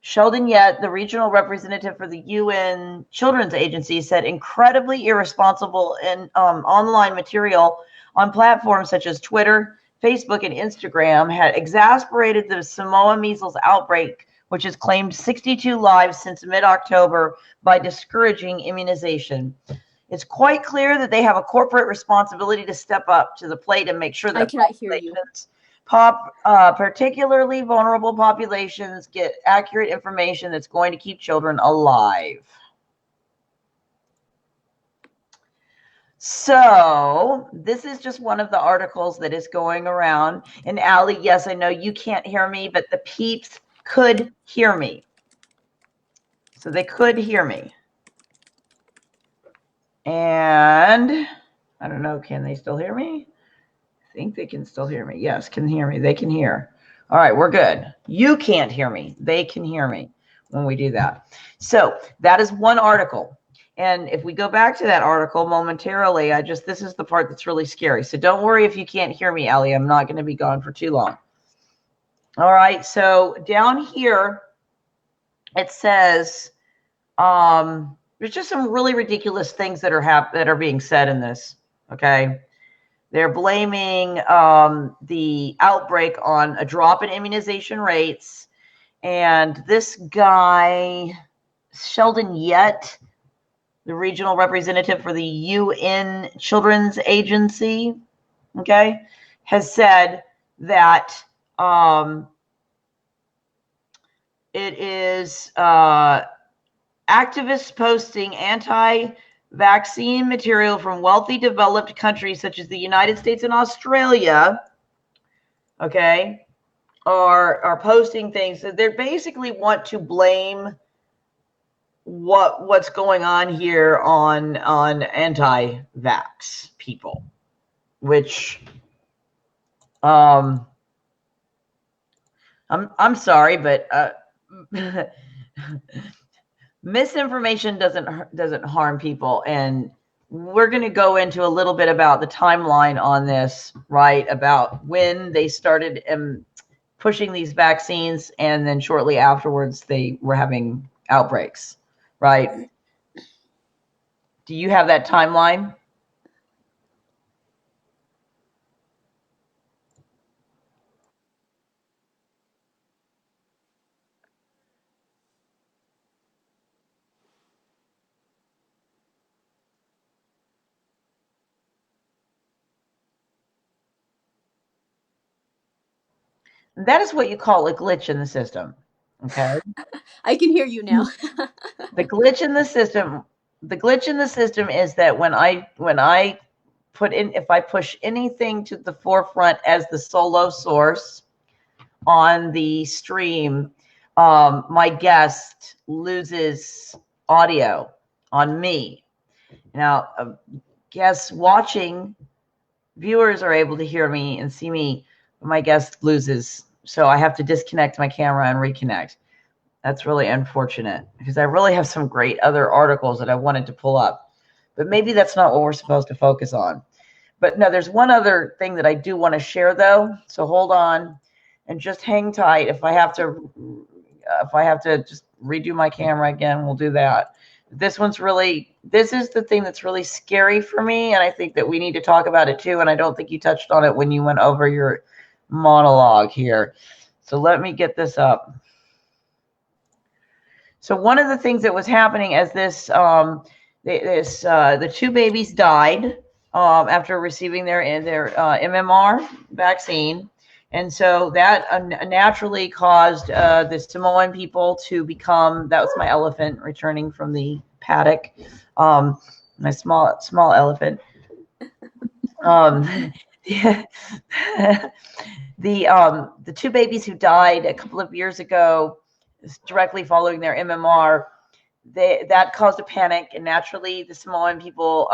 Sheldon Yett, the regional representative for the UN Children's Agency, said incredibly irresponsible and online material on platforms such as Twitter, Facebook, and Instagram had exasperated the Samoa measles outbreak, which has claimed 62 lives since mid-October, by discouraging immunization. It's quite clear that they have a corporate responsibility to step up to the plate and make sure that I cannot hear you. Particularly vulnerable populations get accurate information that's going to keep children alive. So this is just one of the articles that is going around. And Allie, yes, I know you can't hear me, but the peeps could hear me. So they could hear me. And I don't know, can they still hear me? I think they can still hear me. Yes, can hear me. They can hear. All right, we're good. You can't hear me. They can hear me when we do that. So that is one article. And if we go back to that article momentarily, this is the part that's really scary. So don't worry if you can't hear me, Allie. I'm not going to be gone for too long. All right, so down here, it says, there's just some really ridiculous things that are being said in this, okay? They're blaming the outbreak on a drop in immunization rates. And this guy, Sheldon Yett, the regional representative for the UN Children's Agency, okay, has said that it is activists posting anti-vaccine material from wealthy developed countries such as the United States and Australia, okay, are posting things that they basically want to blame what's going on here on anti-vax people, which I'm sorry, but misinformation doesn't harm people. And we're going to go into a little bit about the timeline on this, right? About when they started pushing these vaccines, and then shortly afterwards they were having outbreaks, right? Do you have that timeline? That is what you call a glitch in the system. Okay. I can hear you now. The glitch in the system is that when I if I push anything to the forefront as the solo source on the stream, my guest loses audio on me. Now, guests watching, viewers are able to hear me and see me, but my guest loses. So I have to disconnect my camera and reconnect. That's really unfortunate, because I really have some great other articles that I wanted to pull up, but maybe that's not what we're supposed to focus on. But no, there's one other thing that I do want to share though. So hold on and just hang tight. If I have to just redo my camera again, we'll do that. This is the thing that's really scary for me. And I think that we need to talk about it too. And I don't think you touched on it when you went over your monologue here. So let me get this up. So one of the things that was happening as the two babies died, after receiving their MMR vaccine. And so that naturally caused the Samoan people to become, that was my elephant returning from the paddock, my small elephant. Yeah. The two babies who died a couple of years ago, directly following their MMR, that caused a panic, and naturally the Samoan people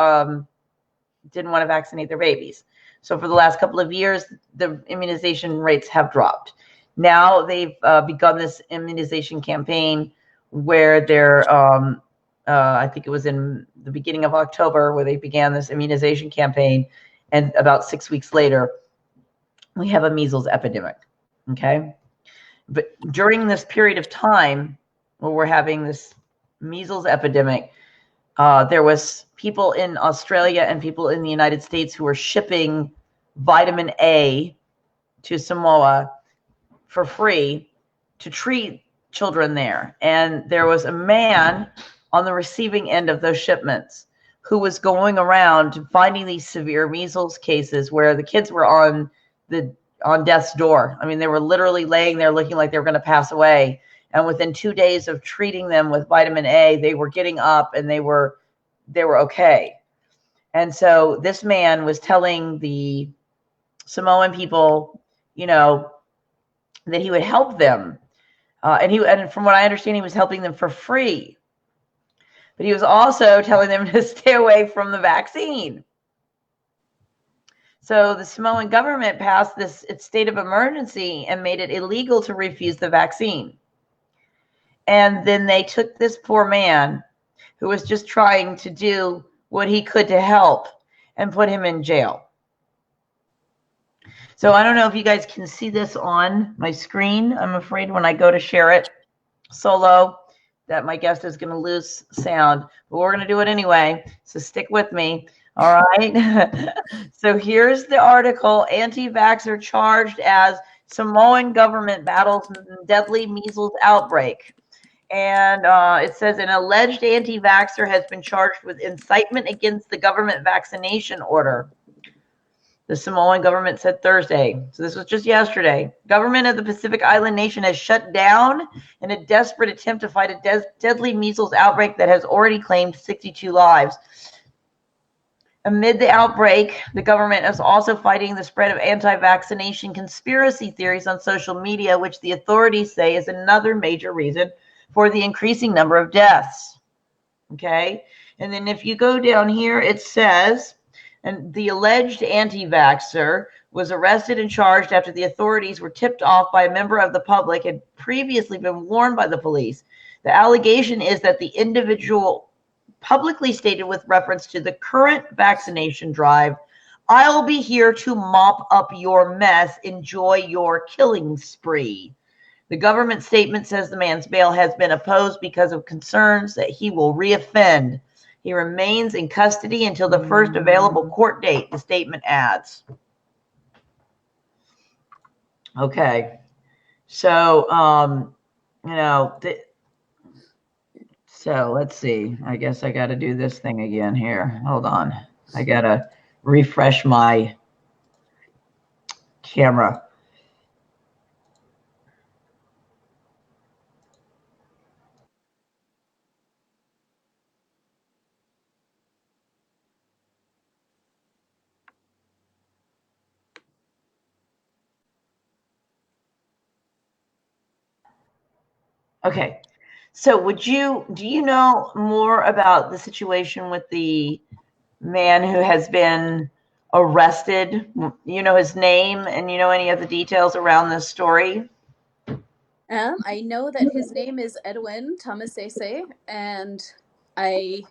didn't want to vaccinate their babies. So for the last couple of years, the immunization rates have dropped. Now they've begun this immunization campaign where they're, I think it was in the beginning of October, where they began this immunization campaign. And about 6 weeks later, we have a measles epidemic. Okay. But during this period of time where we're having this measles epidemic, there was people in Australia and people in the United States who were shipping vitamin A to Samoa for free to treat children there. And there was a man on the receiving end of those shipments who was going around finding these severe measles cases where the kids were on death's door. I mean, they were literally laying there looking like they were going to pass away. And within 2 days of treating them with vitamin A, they were getting up and they were okay. And so this man was telling the Samoan people, that he would help them. And from what I understand, he was helping them for free. But he was also telling them to stay away from the vaccine. So the Samoan government passed its state of emergency and made it illegal to refuse the vaccine. And then they took this poor man who was just trying to do what he could to help and put him in jail. So I don't know if you guys can see this on my screen. I'm afraid when I go to share it solo that my guest is going to lose sound, but we're going to do it anyway. So stick with me. All right. So here's the article: anti-vaxxer charged as Samoan government battles deadly measles outbreak. And it says an alleged anti-vaxxer has been charged with incitement against the government vaccination order. The Samoan government said Thursday. So this was just yesterday. Government of the Pacific Island nation has shut down in a desperate attempt to fight a deadly measles outbreak that has already claimed 62 lives. Amid the outbreak, the government is also fighting the spread of anti-vaccination conspiracy theories on social media, which the authorities say is another major reason for the increasing number of deaths. Okay. And then if you go down here, it says, and the alleged anti-vaxxer was arrested and charged after the authorities were tipped off by a member of the public had previously been warned by the police. The allegation is that the individual publicly stated with reference to the current vaccination drive, "I'll be here to mop up your mess. Enjoy your killing spree." The government statement says the man's bail has been opposed because of concerns that he will reoffend. He remains in custody until the first available court date, the statement adds. Okay. So, so let's see. I guess I got to do this thing again here. Hold on. I got to refresh my camera. Okay. So do you know more about the situation with the man who has been arrested? You know his name, and you know any of the details around this story? I know that his name is Edwin Tamasese, and I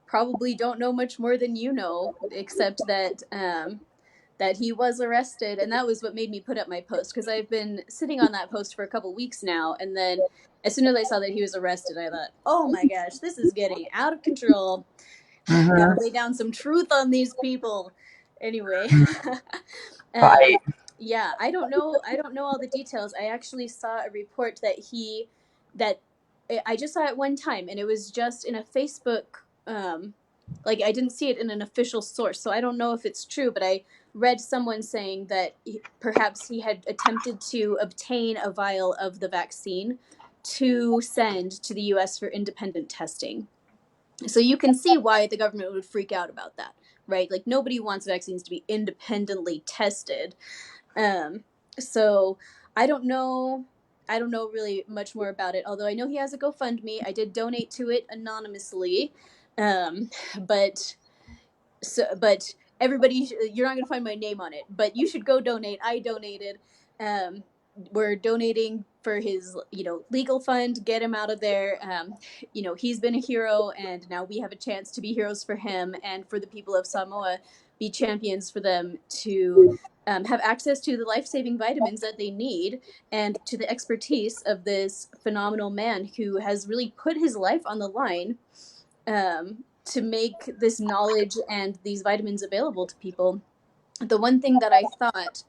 probably don't know much more than you know, except that that he was arrested, and that was what made me put up my post, because I've been sitting on that post for a couple weeks now, and then as soon as I saw that he was arrested, I thought, oh my gosh, this is getting out of control. Gotta lay down some truth on these people. Anyway. Right. Yeah, I don't know all the details. I actually saw a report that I just saw it one time, and it was just in a Facebook like, I didn't see it in an official source, so I don't know if it's true, but I read someone saying that perhaps he had attempted to obtain a vial of the vaccine to send to the US for independent testing. So you can see why the government would freak out about that, right? Like, nobody wants vaccines to be independently tested. So I don't know. I don't know really much more about it, although I know he has a GoFundMe. I did donate to it anonymously. But but everybody, you're not going to find my name on it, but you should go donate. I donated. Um, we're donating for his, legal fund, get him out of there. He's been a hero, and now we have a chance to be heroes for him and for the people of Samoa, be champions for them to have access to the life-saving vitamins that they need, and to the expertise of this phenomenal man who has really put his life on the line to make this knowledge and these vitamins available to people. The one thing that I thought,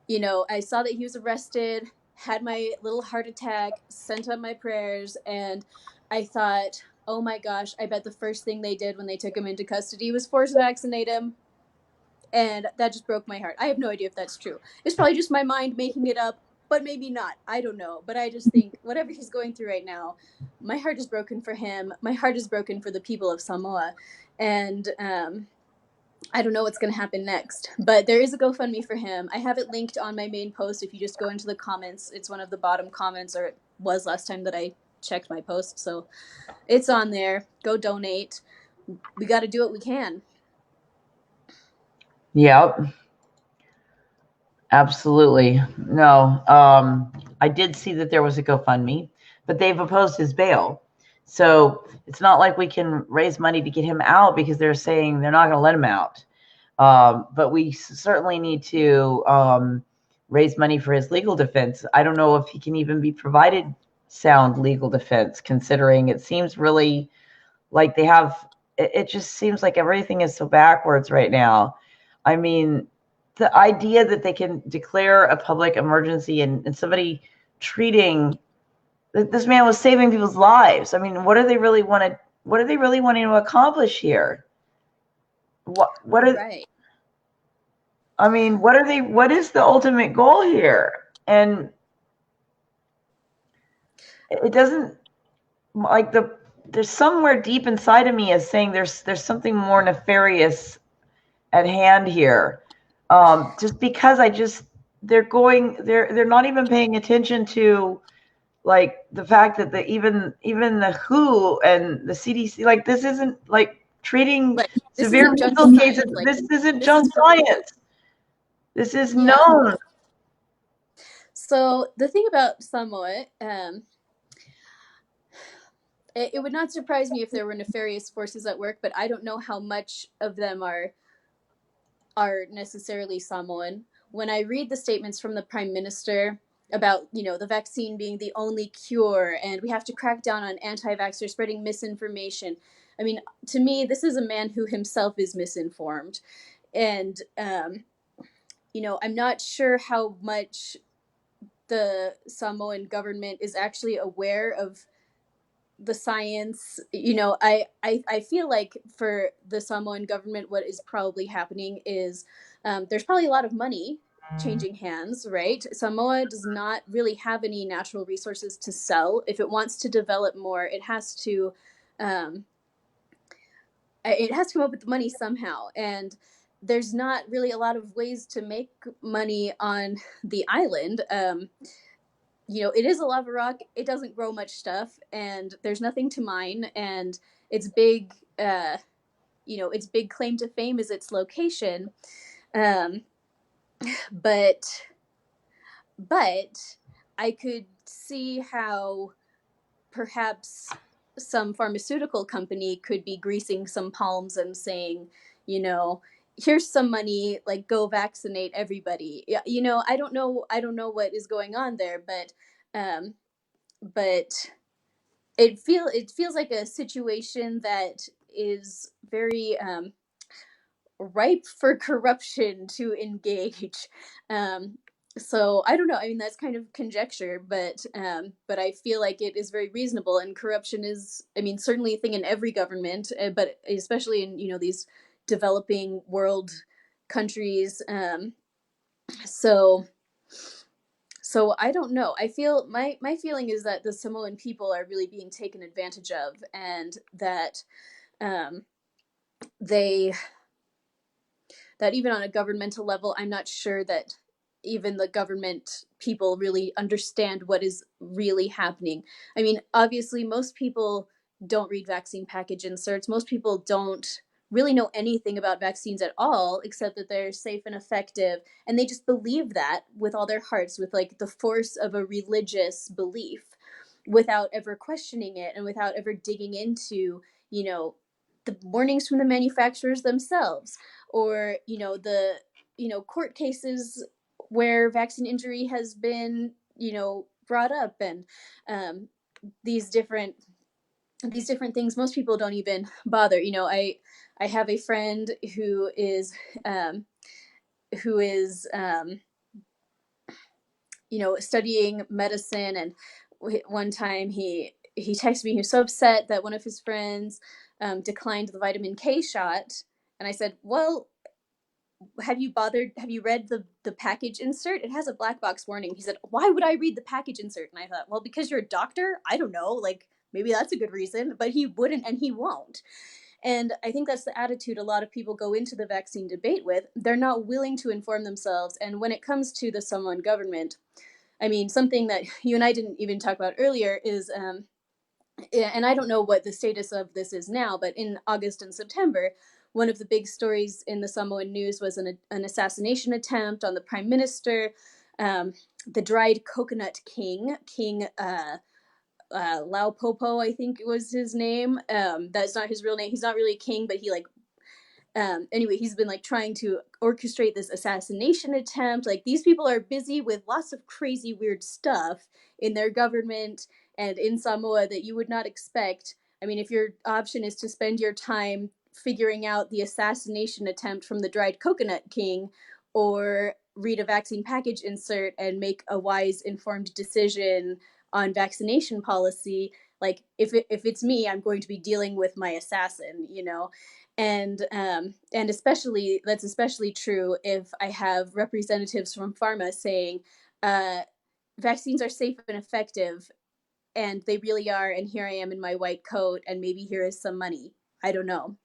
I saw that he was arrested, had my little heart attack, sent up my prayers, and I thought, oh my gosh, I bet the first thing they did when they took him into custody was force vaccinate him. And that just broke my heart. I have no idea if that's true. It's probably just my mind making it up, but maybe not. I don't know. But I just think whatever he's going through right now, my heart is broken for him. My heart is broken for the people of Samoa. And I don't know what's going to happen next. But there is a GoFundMe for him. I have it linked on my main post. If you just go into the comments, it's one of the bottom comments, or it was last time that I checked my post. So it's on there. Go donate. We got to do what we can. Yep. Absolutely. No. I did see that there was a GoFundMe, but they've opposed his bail. So it's not like we can raise money to get him out, because they're saying they're not going to let him out. But we certainly need to raise money for his legal defense. I don't know if he can even be provided sound legal defense, considering it seems really like they have, it just seems like everything is so backwards right now. I mean, the idea that they can declare a public emergency and somebody treating, this man was saving people's lives. I mean, what are they really wanting to accomplish here? What are right. I mean, what is the ultimate goal here? And it doesn't, like, there's somewhere deep inside of me is saying there's something more nefarious at hand here. Just because they're not even paying attention to, like, the fact that even the WHO and the CDC, like, this isn't like treating severe mental cases. This isn't junk science. This is known. So the thing about Samoa, it would not surprise me if there were nefarious forces at work, but I don't know how much of them are necessarily Samoan. When I read the statements from the Prime Minister about, the vaccine being the only cure, and we have to crack down on anti-vaxxers spreading misinformation. I mean, to me, this is a man who himself is misinformed. And, I'm not sure how much the Samoan government is actually aware of the science. I feel like for the Samoan government, what is probably happening is there's probably a lot of money changing hands, right? Samoa does not really have any natural resources to sell. If it wants to develop more, it has to come up with the money somehow. And there's not really a lot of ways to make money on the island. It is a lava rock. It doesn't grow much stuff, and there's nothing to mine. And its big, its big claim to fame is its location. But I could see how perhaps some pharmaceutical company could be greasing some palms and saying, here's some money, like, go vaccinate everybody. I don't know what is going on there, but it feels like a situation that is very ripe for corruption to engage. So I don't know. I mean, that's kind of conjecture, but I feel like it is very reasonable. And corruption is, I mean, certainly a thing in every government, but especially in these developing world countries. So so I don't know. I feel my feeling is that the Samoan people are really being taken advantage of, and that um, they that even on a governmental level, I'm not sure that even the government people really understand what is really happening. I mean, obviously, most people don't read vaccine package inserts. Most people don't really know anything about vaccines at all, except that they're safe and effective. And they just believe that with all their hearts, with like the force of a religious belief, without ever questioning it and without ever digging into, you know, the warnings from the manufacturers themselves, or court cases where vaccine injury has been brought up, and um, these different things most people don't even bother. I have a friend um, who is studying medicine, and one time he texted me. He was so upset that one of his friends declined the vitamin K shot, and I said, well, have you read the package insert? It has a black box warning. He said, why would I read the package insert? And I thought, well, because you're a doctor. I don't know, like maybe that's a good reason. But he wouldn't, and he won't. And I think that's the attitude a lot of people go into the vaccine debate with. They're not willing to inform themselves. And when it comes to the Samoan government, I mean, something that you and I didn't even talk about earlier is and I don't know what the status of this is now, but in August and September, one of the big stories in the Samoan news was an assassination attempt on the prime minister. The dried coconut King Lau Popo, I think was his name. That's not his real name. He's not really a king, but he like anyway, he's been like trying to orchestrate this assassination attempt. Like, these people are busy with lots of crazy weird stuff in their government and in Samoa that you would not expect. I mean, if your option is to spend your time figuring out the assassination attempt from the dried coconut king, or read a vaccine package insert and make a wise informed decision on vaccination policy, like if it's me, I'm going to be dealing with my assassin. And especially that's especially true if I have representatives from pharma saying uh, vaccines are safe and effective, and they really are. And here I am in my white coat, and maybe here is some money. I don't know.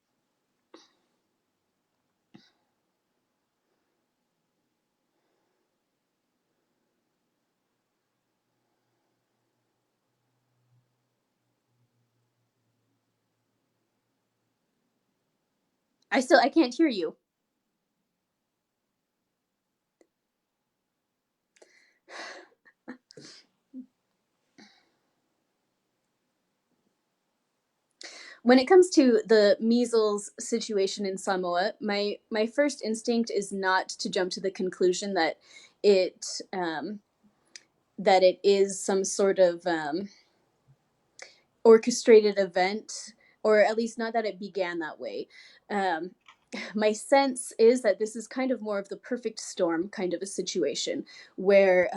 I can't hear you. When it comes to the measles situation in Samoa, my first instinct is not to jump to the conclusion that it is some sort of orchestrated event, or at least not that it began that way. Um, my sense is that this is kind of more of the perfect storm kind of a situation, where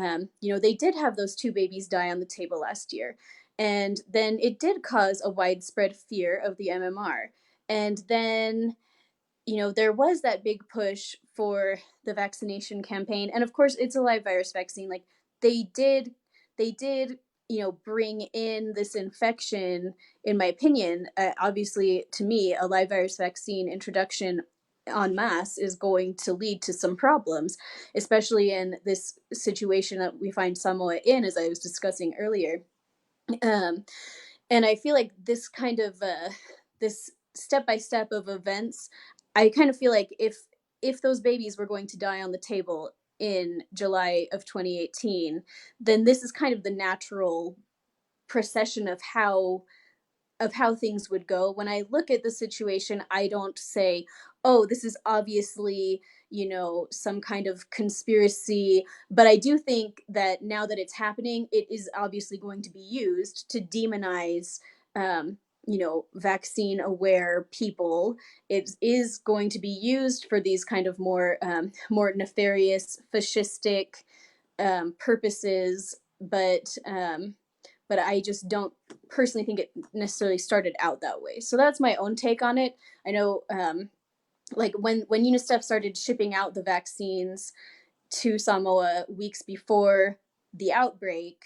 they did have those two babies die on the table last year, and then it did cause a widespread fear of the MMR, and then there was that big push for the vaccination campaign. And of course, it's a live virus vaccine. Like, they did bring in this infection, in my opinion. Obviously, to me, a live virus vaccine introduction en masse is going to lead to some problems, especially in this situation that we find Samoa in, as I was discussing earlier. Um, and I feel like this kind of this step by step of events, I kind of feel like if those babies were going to die on the table in July of 2018, then this is kind of the natural procession of how things would go. When I look at the situation, I don't say, oh, this is obviously, some kind of conspiracy. But I do think that now that it's happening, it is obviously going to be used to demonize, vaccine aware people. It is going to be used for these kind of more nefarious, fascistic, purposes, but I just don't personally think it necessarily started out that way. So that's my own take on it. I know, like when UNICEF started shipping out the vaccines to Samoa weeks before the outbreak,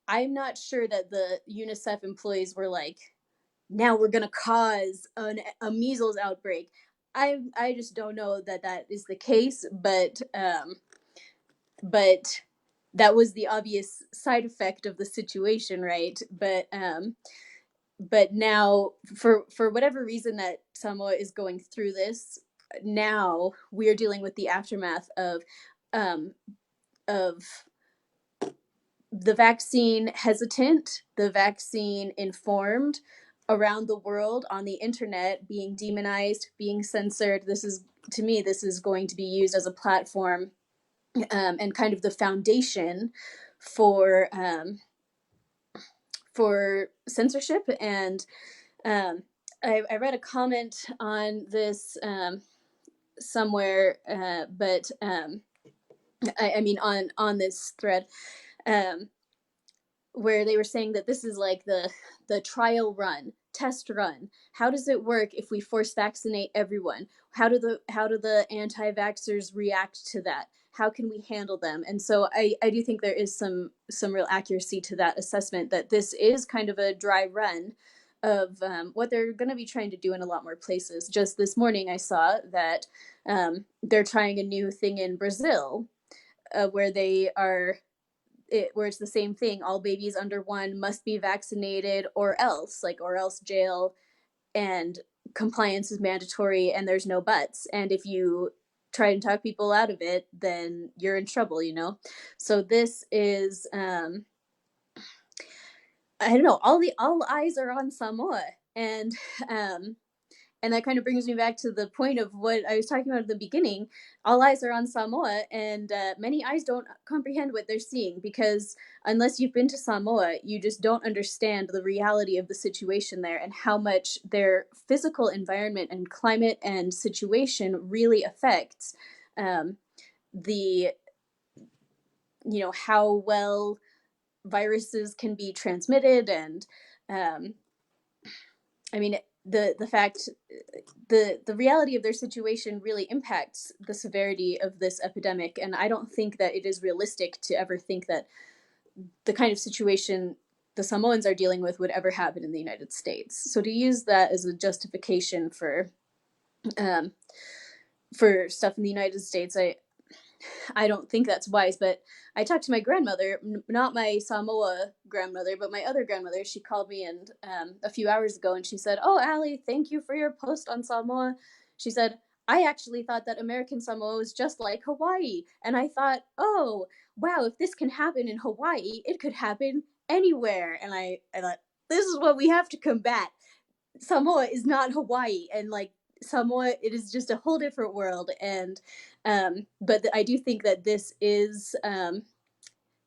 I'm not sure that the UNICEF employees were like, now we're going to cause a measles outbreak. I just don't know that that is the case, but that was the obvious side effect of the situation, right? But now, for whatever reason that Samoa is going through this, now we are dealing with the aftermath of the vaccine hesitant, the vaccine informed around the world, on the internet, being demonized, being censored. This is, to me, this is going to be used as a platform and kind of the foundation for censorship. And I read a comment on this somewhere, but I mean on this thread, where they were saying that this is like the trial run, test run. How does it work if we force vaccinate everyone? How do the anti-vaxxers react to that? How can we handle them? And so I do think there is some real accuracy to that assessment, that this is kind of a dry run of what they're going to be trying to do in a lot more places. Just this morning, I saw that they're trying a new thing in Brazil, where they are, where it's the same thing. All babies under 1 must be vaccinated, or else jail, and compliance is mandatory, and there's no buts. And if you try and talk people out of it, then you're in trouble, you know? So this is, I don't know, all eyes are on Samoa. And that kind of brings me back to the point of what I was talking about at the beginning. All eyes are on Samoa, and many eyes don't comprehend what they're seeing, because unless you've been to Samoa, you just don't understand the reality of the situation there, and how much their physical environment and climate and situation really affects the, you know, how well viruses can be transmitted. And I mean, the fact, the reality of their situation really impacts the severity of this epidemic. And I don't think that it is realistic to ever think that the kind of situation the Samoans are dealing with would ever happen in the United States. So to use that as a justification for stuff in the United States, I don't think that's wise. But I talked to my grandmother, not my Samoa grandmother, but my other grandmother. She called me and a few hours ago, and she said, "Oh, Allie, thank you for your post on Samoa." She said, "I actually thought that American Samoa was just like Hawaii." And I thought, oh, wow, if this can happen in Hawaii, it could happen anywhere. And I thought, this is what we have to combat. Samoa is not Hawaii, and like Samoa, it is just a whole different world. And but I do think that this is, I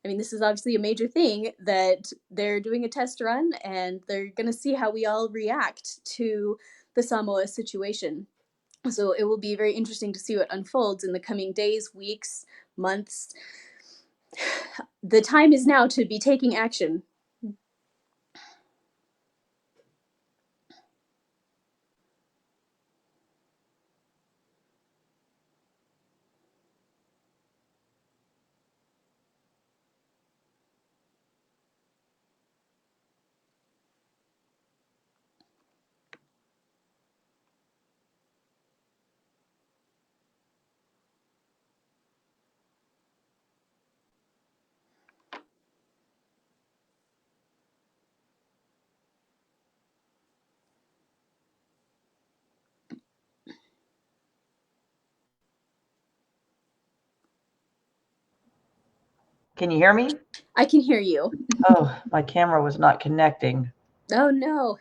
mean, this is obviously a major thing, that they're doing a test run, and they're going to see how we all react to the Samoa situation. So it will be very interesting to see what unfolds in the coming days, weeks, months. The time is now to be taking action. Can you hear me? I can hear you. Oh, my camera was not connecting. Oh, no.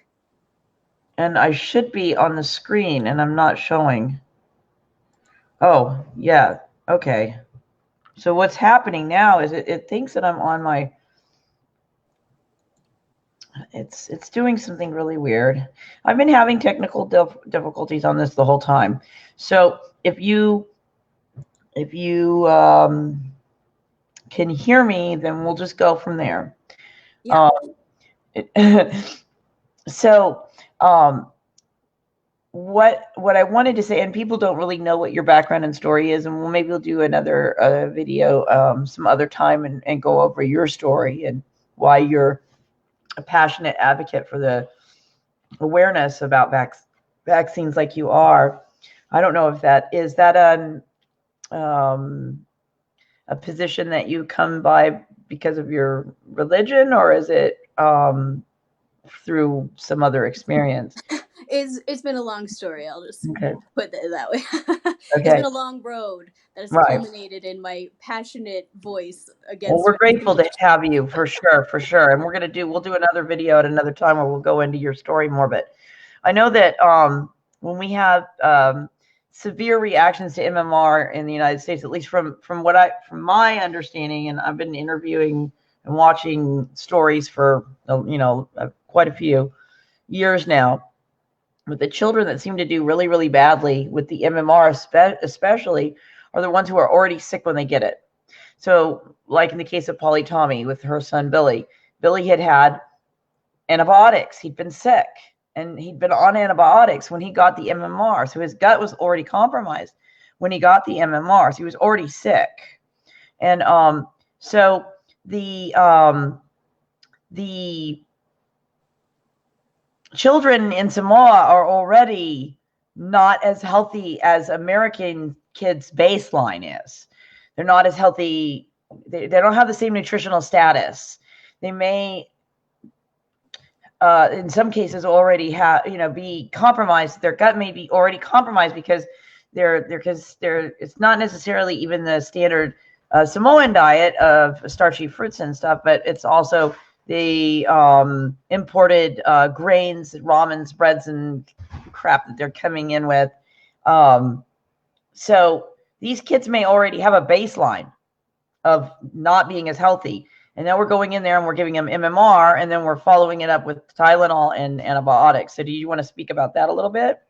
And I should be on the screen, and I'm not showing. Oh, yeah. Okay. So what's happening now is it thinks that I'm on my, it's doing something really weird. I've been having technical difficulties on this the whole time. So if you can hear me, then we'll just go from there. Yeah. So, um, what I wanted to say, and people don't really know what your background and story is, and maybe we'll do another video some other time and go over your story and why you're a passionate advocate for the awareness about vaccines like you are. I don't know if that is that a position that you come by because of your religion, or is it through some other experience? It's been a long story. I'll just Okay. put it that way. It's Okay. been a long road that has Right. culminated in my passionate voice Well, against we're grateful to vaccination. have you for sure, for sure. And we'll do another video at another time where we'll go into your story more. But I know that when we have severe reactions to MMR in the United States, at least from my understanding, and I've been interviewing and watching stories for quite a few years now, with the children that seem to do really, really badly with the MMR, especially, are the ones who are already sick when they get it. So, like in the case of Polly Tommy with her son Billy, Billy had antibiotics. He'd been sick and he'd been on antibiotics when he got the MMR. So his gut was already compromised when he got the MMR. So he was already sick. And so the children in Samoa are already not as healthy as American kids' baseline is. They're not as healthy. They don't have the same nutritional status. They may, in some cases, already have, be compromised. Their gut may be already compromised because it's not necessarily even the standard Samoan diet of starchy fruits and stuff, but it's also the imported grains, ramens, breads, and crap that they're coming in with. So these kids may already have a baseline of not being as healthy. And then we're going in there and we're giving them MMR, and then we're following it up with Tylenol and antibiotics. So do you want to speak about that a little bit?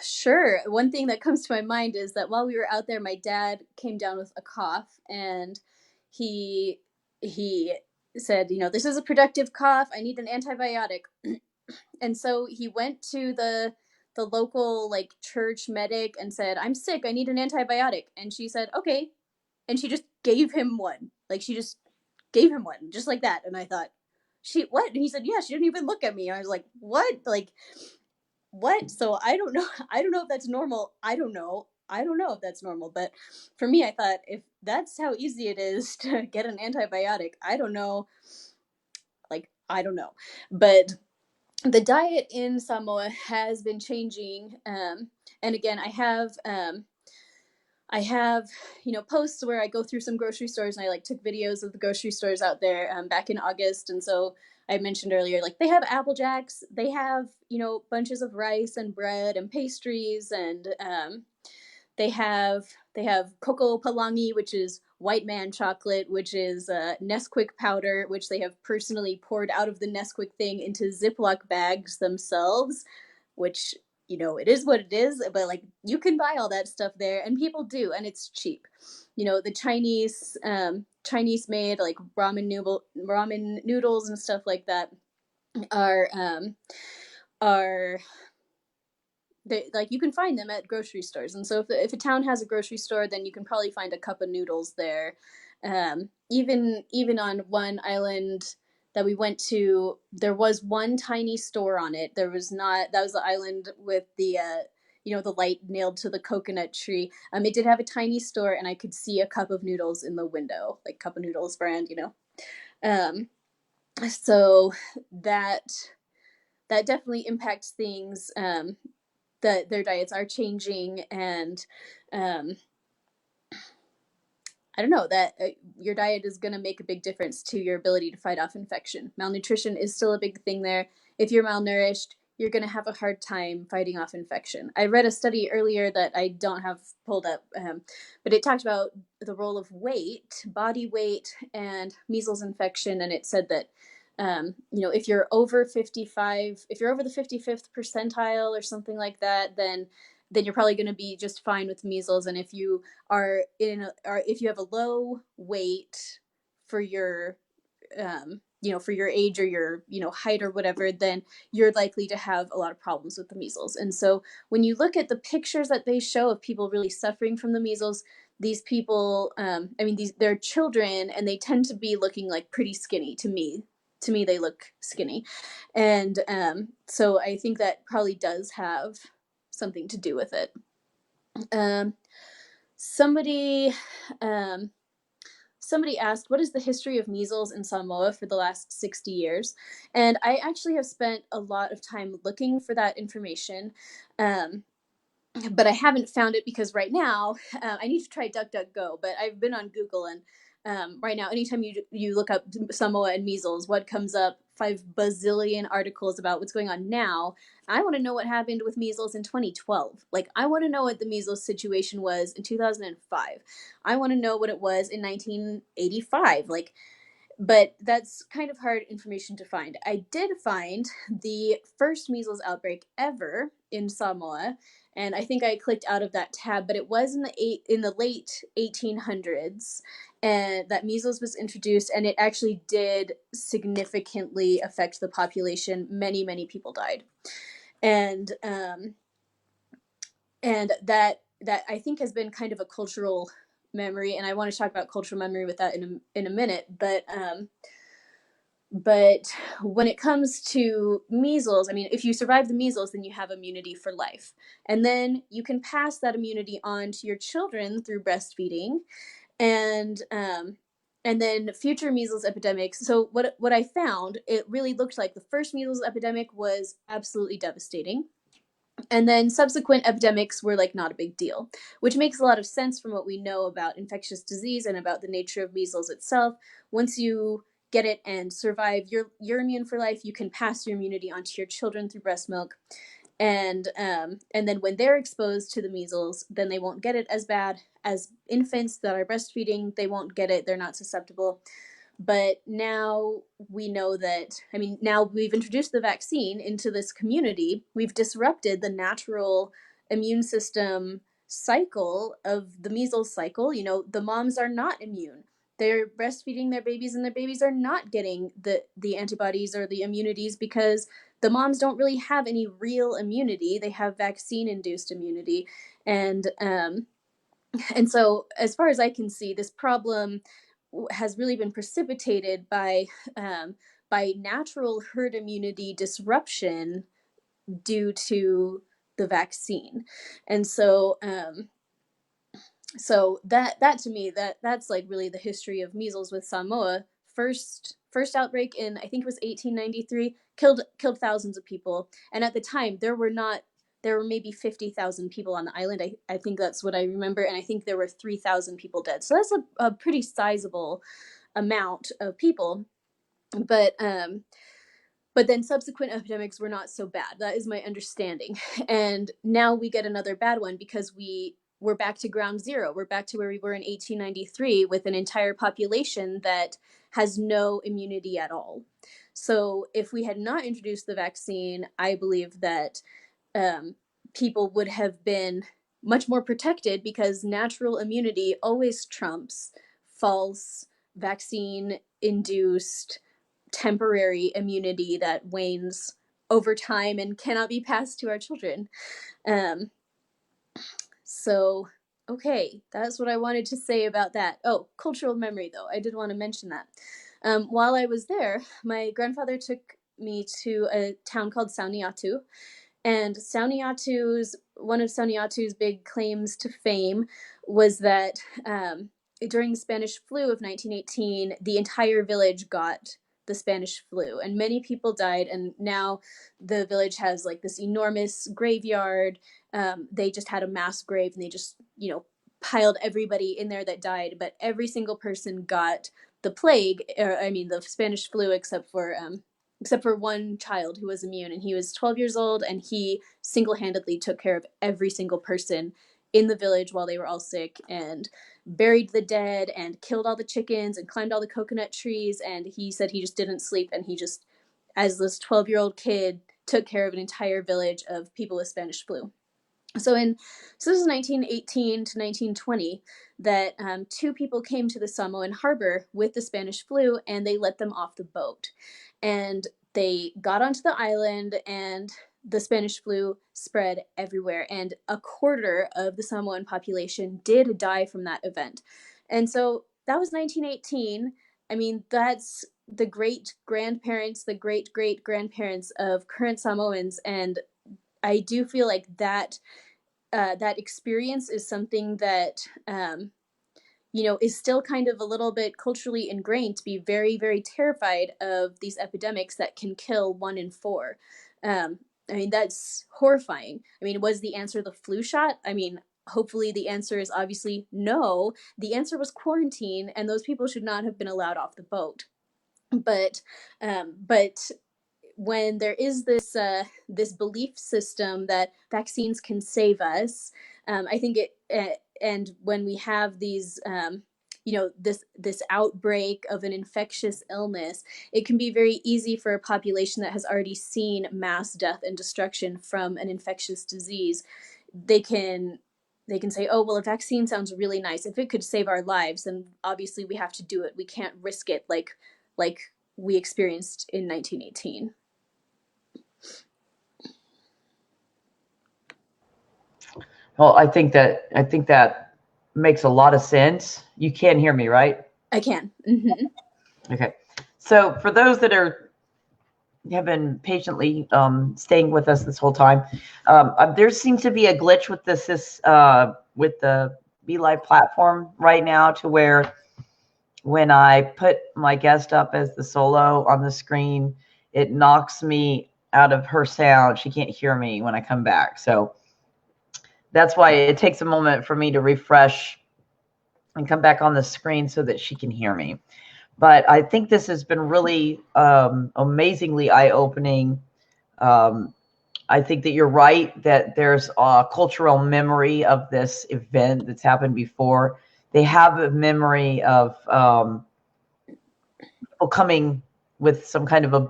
Sure. One thing that comes to my mind is that while we were out there, my dad came down with a cough, and he said, this is a productive cough. I need an antibiotic. And so he went to the local like church medic and said, I'm sick, I need an antibiotic. And she said, okay. And she just gave him one. Like, she just gave him one, just like that. And I thought, she what? And he said, yeah, she didn't even look at me. And I was like, what? Like, what? So I don't know. I don't know if that's normal. I don't know if that's normal. But for me, I thought, if that's how easy it is to get an antibiotic, I don't know. Like, I don't know. But the diet in Samoa has been changing. And again, I have, posts where I go through some grocery stores, and I like took videos of the grocery stores out there back in August. And so I mentioned earlier, like, they have Apple Jacks, they have, bunches of rice and bread and pastries, and they have cocoa palangi, which is white man chocolate, which is Nesquik powder, which they have personally poured out of the Nesquik thing into Ziploc bags themselves, which, it is what it is, but like, you can buy all that stuff there, and people do, and it's cheap. The Chinese made like ramen noodles and stuff like that are like, you can find them at grocery stores. And so if a town has a grocery store, then you can probably find a cup of noodles there. Even on one island that we went to, there was one tiny store on it. There was not, that was the island with the the light nailed to the coconut tree. It did have a tiny store, and I could see a cup of noodles in the window, like Cup of Noodles brand. um so that definitely impacts things. That their diets are changing, and I don't know, that your diet is going to make a big difference to your ability to fight off infection. Malnutrition is still a big thing there. If you're malnourished, you're going to have a hard time fighting off infection. I read a study earlier that I don't have pulled up, but it talked about the role of weight, body weight, and measles infection. And it said that, if you're over 55, if you're over the 55th percentile or something like that, then then you're probably going to be just fine with measles. And if you are or if you have a low weight for your for your age or your height or whatever, then you're likely to have a lot of problems with the measles. And so when you look at the pictures that they show of people really suffering from the measles, these people, they're children, and they tend to be looking like pretty skinny to me. To me, they look skinny. And so I think that probably does have something to do with it. Somebody asked, what is the history of measles in Samoa for the last 60 years? And I actually have spent a lot of time looking for that information. But I haven't found it because right now I need to try DuckDuckGo, but I've been on Google, and right now, anytime you look up Samoa and measles, what comes up? 5 bazillion articles about what's going on now. I want to know what happened with measles in 2012. Like, I want to know what the measles situation was in 2005. I want to know what it was in 1985. Like, but that's kind of hard information to find. I did find the first measles outbreak ever in Samoa, and I think I clicked out of that tab, but it was in the late 1800s, and that measles was introduced, and it actually did significantly affect the population. Many people died, and that I think has been kind of a cultural memory, and I want to talk about cultural memory with that in a minute, but when it comes to measles, I mean, if you survive the measles, then you have immunity for life. And then you can pass that immunity on to your children through breastfeeding. And then future measles epidemics. So what I found, it really looked like the first measles epidemic was absolutely devastating. And then subsequent epidemics were like not a big deal, which makes a lot of sense from what we know about infectious disease and about the nature of measles itself. Once you get it and survive, you're immune for life. You can pass your immunity onto your children through breast milk, and then when they're exposed to the measles, then they won't get it as bad as infants that are breastfeeding. They won't get it. They're not susceptible. But now we know that, I mean, now we've introduced the vaccine into this community. We've disrupted the natural immune system cycle of the measles cycle. The moms are not immune. They're breastfeeding their babies, and their babies are not getting the antibodies or the immunities because the moms don't really have any real immunity. They have vaccine-induced immunity. And so, as far as I can see, this problem has really been precipitated by natural herd immunity disruption due to the vaccine. And so that to me, that's like really the history of measles with Samoa. First outbreak in, I think it was 1893, killed thousands of people. And at the time, there were maybe 50,000 people on the island. I think that's what I remember. And I think there were 3,000 people dead. So that's a pretty sizable amount of people. But then subsequent epidemics were not so bad. That is my understanding. And now we get another bad one because we're back to ground zero. We're back to where we were in 1893 with an entire population that has no immunity at all. So if we had not introduced the vaccine, I believe that people would have been much more protected because natural immunity always trumps false vaccine-induced temporary immunity that wanes over time and cannot be passed to our children. So, okay, that's what I wanted to say about that. Oh, cultural memory, though. I did want to mention that. While I was there, my grandfather took me to a town called Sauniatu. And one of Sauniatu's big claims to fame was that during the Spanish flu of 1918, the entire village got the Spanish flu, and many people died. And now the village has like this enormous graveyard. They just had a mass grave, and they just piled everybody in there that died. But every single person got the plague, the Spanish flu, except for one child who was immune, and he was 12 years old, and he single-handedly took care of every single person in the village while they were all sick, and buried the dead, and killed all the chickens, and climbed all the coconut trees. And he said he just didn't sleep, and he just, as this 12-year-old kid, took care of an entire village of people with Spanish flu. So this is 1918 to 1920 that two people came to the Samoan harbor with the Spanish flu, and they let them off the boat. And they got onto the island, and the Spanish flu spread everywhere. And a quarter of the Samoan population did die from that event. And so that was 1918. I mean, that's the great grandparents, the great great grandparents of current Samoans. And I do feel like that experience is something that is still kind of a little bit culturally ingrained, to be very, very terrified of these epidemics that can kill 1 in 4. I mean, that's horrifying. I mean, was the answer the flu shot? I mean, hopefully the answer is obviously no. The answer was quarantine, and those people should not have been allowed off the boat. But when there is this belief system that vaccines can save us, I think and when we have these this outbreak of an infectious illness, it can be very easy for a population that has already seen mass death and destruction from an infectious disease. They can say, oh, well, a vaccine sounds really nice. If it could save our lives, then obviously we have to do it. We can't risk it like we experienced in 1918. Well, I think that makes a lot of sense. You can hear me, right? I can. Mm-hmm. Okay. So for those that have been patiently staying with us this whole time, there seems to be a glitch with with the Be Live platform right now, to where when I put my guest up as the solo on the screen, it knocks me out of her sound. She can't hear me when I come back. So that's why it takes a moment for me to refresh and come back on the screen so that she can hear me. But I think this has been really amazingly eye-opening. I think that you're right, that there's a cultural memory of this event that's happened before. They have a memory of people coming with some kind of a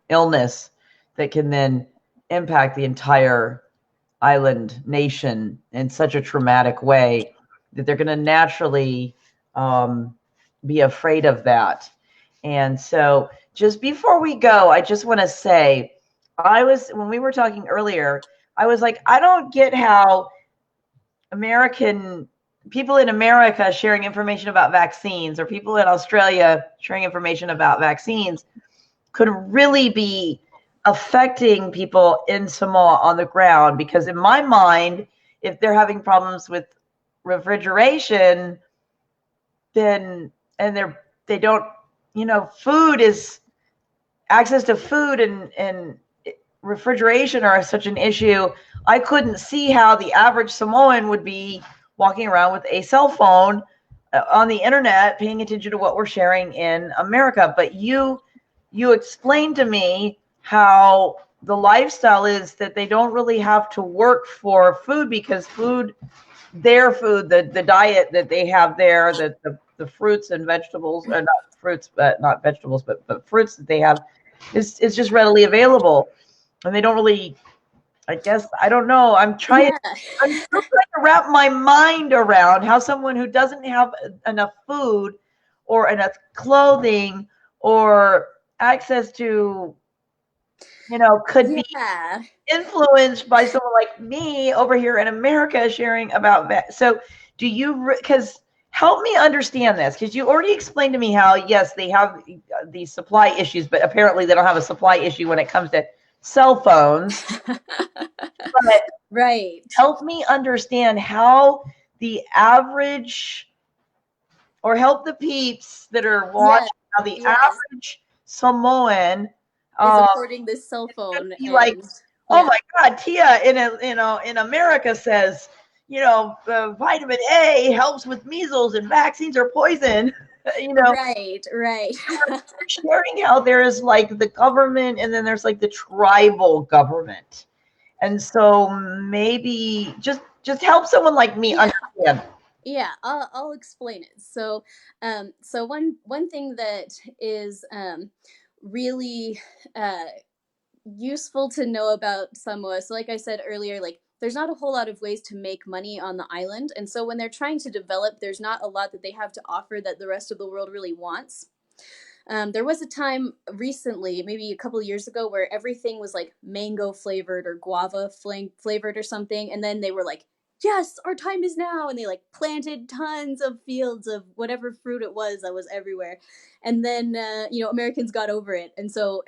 illness that can then impact the entire island nation in such a traumatic way that they're going to naturally be afraid of that. And so just before we go, I just want to say, when we were talking earlier, I was like, I don't get how people in America sharing information about vaccines, or people in Australia sharing information about vaccines, could really be affecting people in Samoa on the ground. Because in my mind, if they're having problems with refrigeration, then they don't, food is access to food and refrigeration are such an issue. I couldn't see how the average Samoan would be walking around with a cell phone on the internet, paying attention to what we're sharing in America. But you explained to me how the lifestyle is that they don't really have to work for food, because their food, the diet that they have there, the fruits and vegetables, or not fruits, but not vegetables, but fruits that they have is just readily available. And they don't really, I guess, I don't know. I'm still trying to wrap my mind around how someone who doesn't have enough food or enough clothing or access to, could be influenced by someone like me over here in America sharing about that. So because help me understand this, because you already explained to me how, yes, they have these supply issues, but apparently they don't have a supply issue when it comes to cell phones. But right. Help me understand how the average, or help the peeps that are watching, how the average Samoan is affording this cell phone. Be like, oh my God, Tia in America says, vitamin A helps with measles and vaccines are poison. Right. Sharing how there is like the government, and then there's like the tribal government. And so maybe just help someone like me understand. Yeah, I'll explain it. So one thing that is really useful to know about Samoa. So like I said earlier, like there's not a whole lot of ways to make money on the island. And so when they're trying to develop, there's not a lot that they have to offer that the rest of the world really wants. There was a time recently, maybe a couple of years ago, where everything was like mango flavored or guava flavored or something. And then they were like, yes, our time is now. And they like planted tons of fields of whatever fruit it was that was everywhere. And then, Americans got over it. And so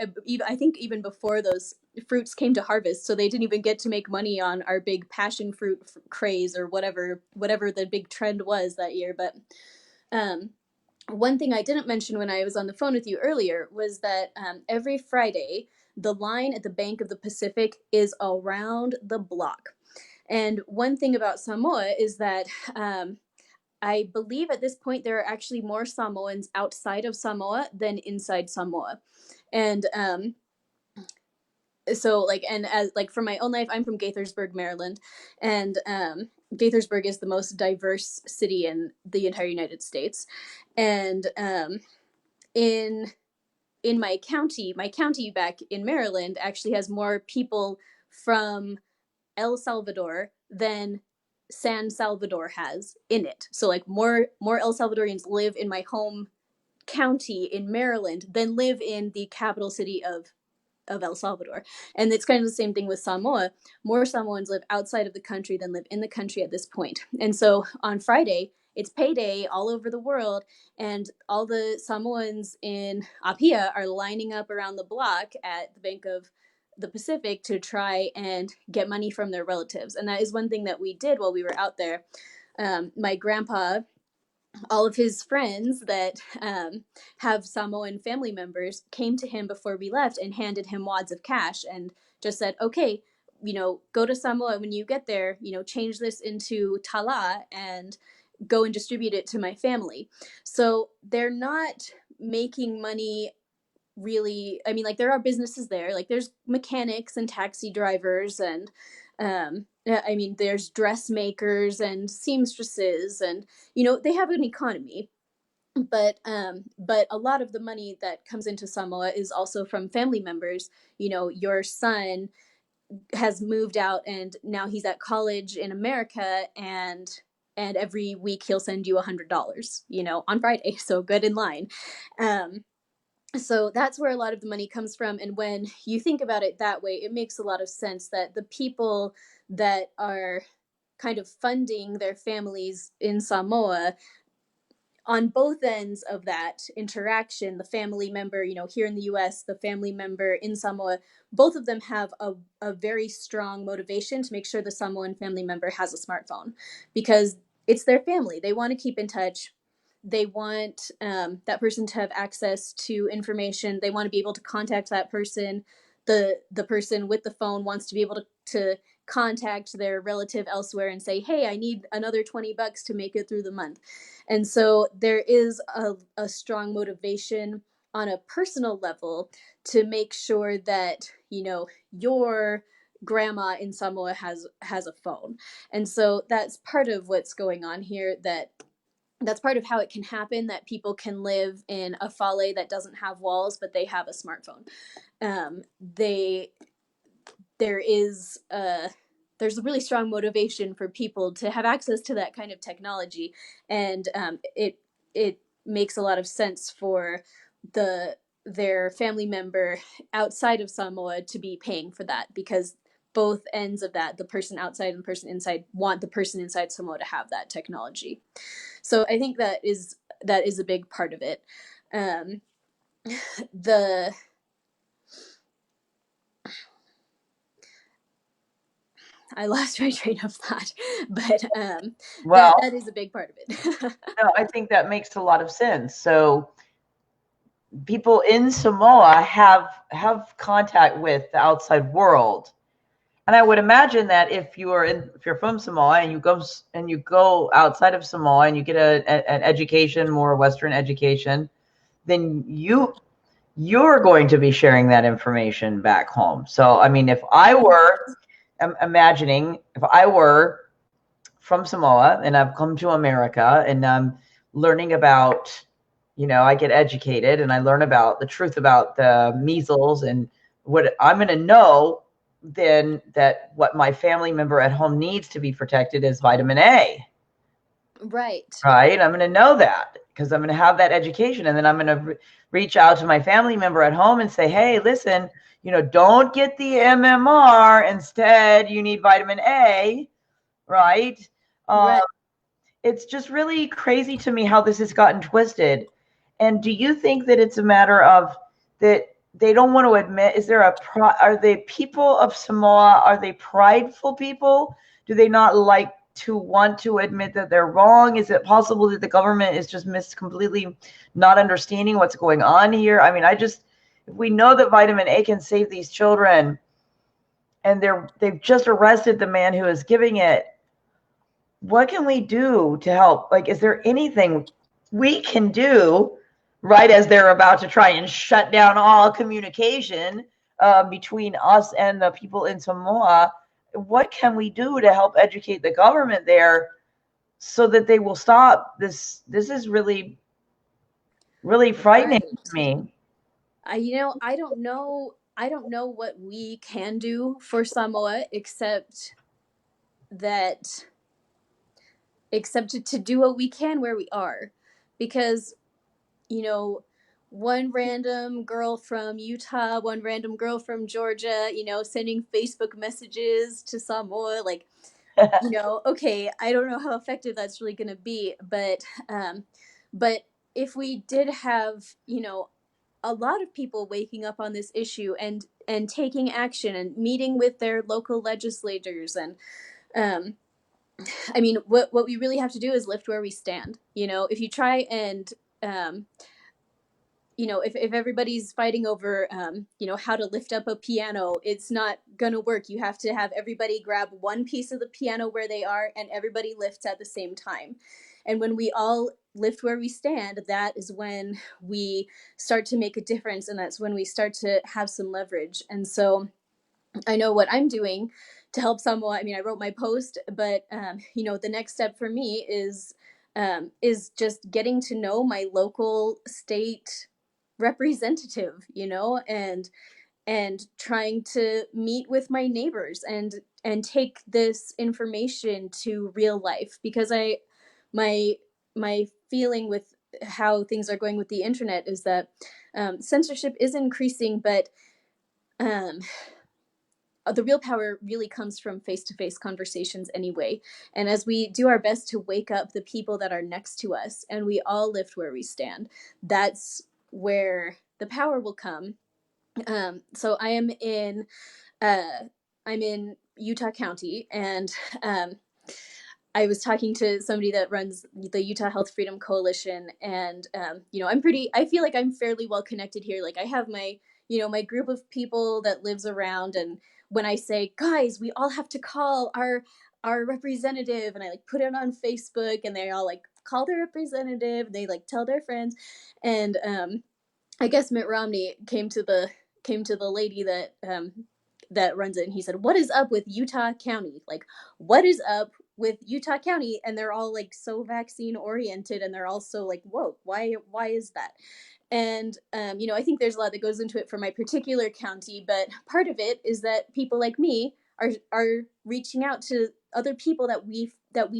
I think even before those fruits came to harvest, so they didn't even get to make money on our big passion fruit craze or whatever the big trend was that year. But one thing I didn't mention when I was on the phone with you earlier was that every Friday, the line at the Bank of the Pacific is around the block. And one thing about Samoa is that I believe at this point there are actually more Samoans outside of Samoa than inside Samoa. And so like, and as like for my own life, I'm from Gaithersburg, Maryland, and Gaithersburg is the most diverse city in the entire United States. And in my county back in Maryland actually has more people from El Salvador than San Salvador has in it. So like more El Salvadorians live in my home county in Maryland than live in the capital city of El Salvador. And it's kind of the same thing with Samoa. More Samoans live outside of the country than live in the country at this point. And so on Friday, it's payday all over the world, and all the Samoans in Apia are lining up around the block at the Bank of the Pacific to try and get money from their relatives. And that is one thing that we did while we were out there. My grandpa, all of his friends that have Samoan family members came to him before we left and handed him wads of cash and just said, okay, go to Samoa when you get there, change this into tala and go and distribute it to my family. So they're not making money really. I mean, like, there are businesses there, like there's mechanics and taxi drivers and I mean, there's dressmakers and seamstresses, and they have an economy. But a lot of the money that comes into Samoa is also from family members. Your son has moved out and now he's at college in America, and every week he'll send you $100, on Friday. So good in line. So that's where a lot of the money comes from. And when you think about it that way, it makes a lot of sense that the people that are kind of funding their families in Samoa, on both ends of that interaction, the family member, here in the US, the family member in Samoa, both of them have a very strong motivation to make sure the Samoan family member has a smartphone, because it's their family. They want to keep in touch. They want that person to have access to information. They want to be able to contact that person. The person with the phone wants to be able to contact their relative elsewhere and say, hey, I need another $20 to make it through the month. And so there is a strong motivation on a personal level to make sure that, your grandma in Samoa has a phone. And so that's part of what's going on here, that's part of how it can happen, that people can live in a fale that doesn't have walls, but they have a smartphone. There's a really strong motivation for people to have access to that kind of technology. And it makes a lot of sense for their family member outside of Samoa to be paying for that, because both ends of that, the person outside and the person inside, want the person inside Samoa to have that technology. So I think that is a big part of it. I lost my train of thought, but Well, that is a big part of it. no, I think that makes a lot of sense. So people in Samoa have contact with the outside world. And I would imagine that if you're from Samoa and you go outside of Samoa and you get an education, more Western education, then you're going to be sharing that information back home. So, I mean, if I were from Samoa and I've come to America and I'm learning about, I get educated and I learn about the truth about the measles and what I'm going to know then that what my family member at home needs to be protected is vitamin A. Right. Right? I'm going to know that because I'm going to have that education. And then I'm going to reach out to my family member at home and say, hey, listen, don't get the MMR. Instead, you need vitamin A. Right? Right. It's just really crazy to me how this has gotten twisted. And do you think that it's a matter of that they don't want to admit? Are they people of Samoa? Are they prideful people? Do they not like to want to admit that they're wrong? Is it possible that the government is just completely not understanding what's going on here? I mean, if we know that vitamin A can save these children, and they've just arrested the man who is giving it, what can we do to help? Like, is there anything we can do right as they're about to try and shut down all communication between us and the people in Samoa? What can we do to help educate the government there so that they will stop this? This is really, really frightening Right. to me. I don't know. I don't know what we can do for Samoa that except to do what we can where we are, because you know one random girl from Utah, one random girl from Georgia, sending Facebook messages to Samoa, like, okay, I don't know how effective that's really going to be, but if we did have, a lot of people waking up on this issue and taking action and meeting with their local legislators, and um, I mean, what we really have to do is lift where we stand. If you try and um, if everybody's fighting over how to lift up a piano, it's not gonna work. You have to have everybody grab one piece of the piano where they are, and everybody lifts at the same time. And when we all lift where we stand, that is when we start to make a difference, and that's when we start to have some leverage. And so I know what I'm doing to help Samoa. I mean, I wrote my post, but the next step for me is just getting to know my local state representative, and trying to meet with my neighbors and take this information to real life, because my my feeling with how things are going with the internet is that censorship is increasing, but um, the real power really comes from face-to-face conversations anyway. And as we do our best to wake up the people that are next to us and we all lift where we stand, that's where the power will come. So uh, I'm in Utah County, and um, I was talking to somebody that runs the Utah Health Freedom Coalition, and I feel like I'm fairly well connected here. Like, I have my group of people that lives around, and when I say, guys, we all have to call our representative, and I like put it on Facebook, and they all like call their representative, and they like tell their friends, and I guess Mitt Romney came to the lady that runs it, and he said, "What is up with Utah County? Like, what is up with Utah County?" And they're all like so vaccine oriented, and they're also like, "Whoa, why is that?" And I think there's a lot that goes into it for my particular county, but part of it is that people like me are reaching out to other people that we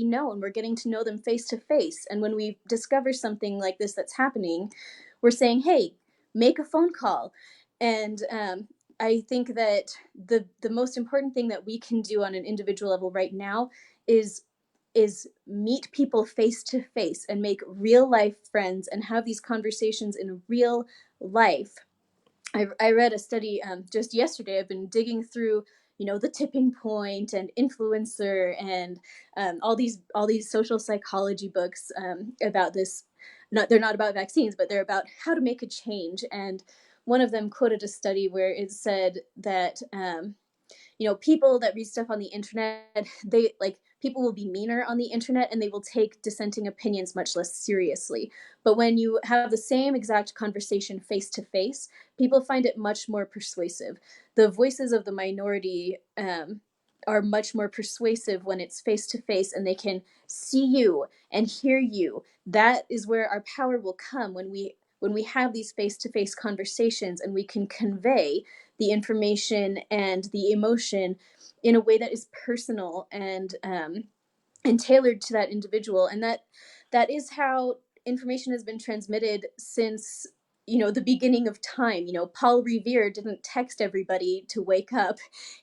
know, and we're getting to know them face to face. And when we discover something like this that's happening, we're saying, "Hey, make a phone call." And I think that the most important thing that we can do on an individual level right now is meet people face to face and make real life friends and have these conversations in real life. I read a study just yesterday. I've been digging through, the tipping point and influencer and all these social psychology books about this. They're not about vaccines, but they're about how to make a change. And one of them quoted a study where it said that people that read stuff on the internet, they like people will be meaner on the internet, and they will take dissenting opinions much less seriously. But when you have the same exact conversation face to face, people find it much more persuasive. The voices of the minority are much more persuasive when it's face to face, and they can see you and hear you. That is where our power will come, when we when we have these face-to-face conversations and we can convey the information and the emotion in a way that is personal and tailored to that individual. And that is how information has been transmitted since, the beginning of time. Paul Revere didn't text everybody to wake up.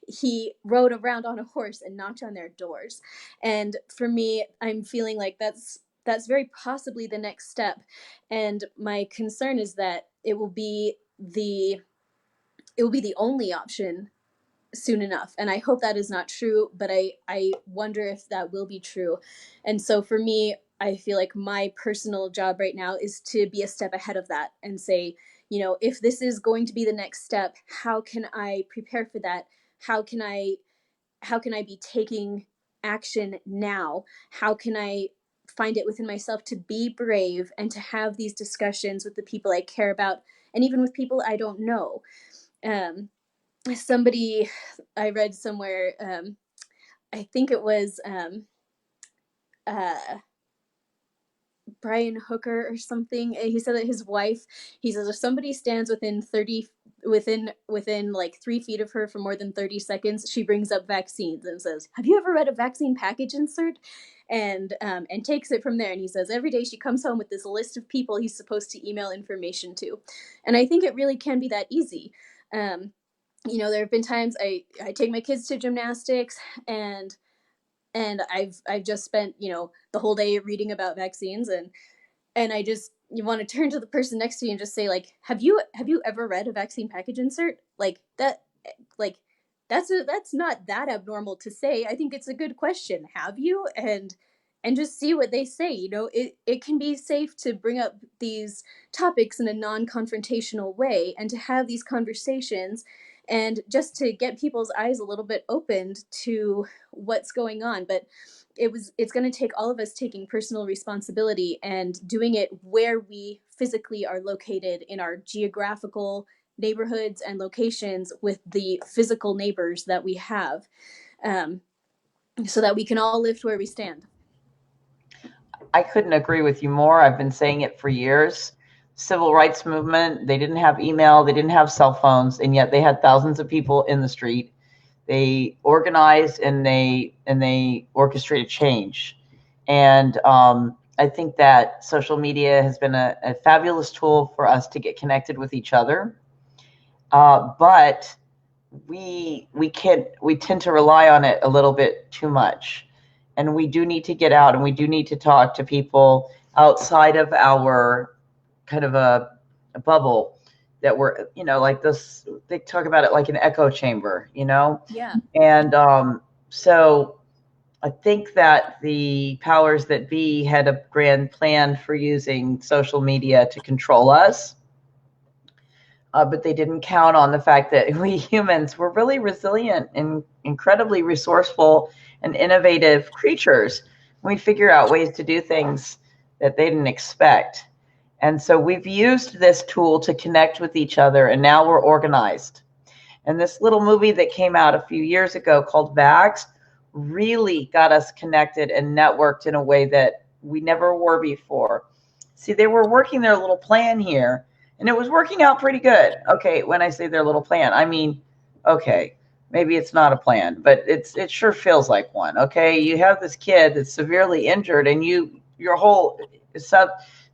He rode around on a horse and knocked on their doors. And for me, I'm feeling like that's very possibly the next step. And my concern is that it will be the only option soon enough. And I hope that is not true, but I wonder if that will be true. And so for me, I feel like my personal job right now is to be a step ahead of that and say, if this is going to be the next step, how can I prepare for that? How can I be taking action now? How can I find it within myself to be brave and to have these discussions with the people I care about and even with people I don't know? Somebody I read somewhere, I think it was uh, Brian Hooker or something. He said that his wife, he says, if somebody stands within like 3 feet of her for more than 30 seconds, she brings up vaccines and says, have you ever read a vaccine package insert? And takes it from there. And he says every day she comes home with this list of people he's supposed to email information to. And I think it really can be that easy. There have been times I take my kids to gymnastics, and I've just spent the whole day reading about vaccines, and I just, you want to turn to the person next to you and just say, like, have you ever read a vaccine package insert? Like that, like that's not that abnormal to say. I think it's a good question. Have you? And just see what they say. It can be safe to bring up these topics in a non-confrontational way and to have these conversations and just to get people's eyes a little bit opened to what's going on. But it's going to take all of us taking personal responsibility and doing it where we physically are located in our geographical neighborhoods and locations with the physical neighbors that we have, so that we can all lift where we stand. I couldn't agree with you more. I've been saying it for years. Civil rights movement, they didn't have email, they didn't have cell phones, and yet they had thousands of people in the street. They organized and they orchestrated change. And I think that social media has been a fabulous tool for us to get connected with each other. But we tend to rely on it a little bit too much. And we do need to get out, and we do need to talk to people outside of our kind of a bubble that we're, like this, they talk about it like an echo chamber, Yeah. And so I think that the powers that be had a grand plan for using social media to control us. But they didn't count on the fact that we humans were really resilient and incredibly resourceful and innovative creatures. We figure out ways to do things that they didn't expect. And so we've used this tool to connect with each other, and now we're organized. And this little movie that came out a few years ago called Vax really got us connected and networked in a way that we never were before. See, they were working their little plan here, and it was working out pretty good. Okay, when I say their little plan, I mean, okay, maybe it's not a plan, but it sure feels like one. Okay, you have this kid that's severely injured, and your whole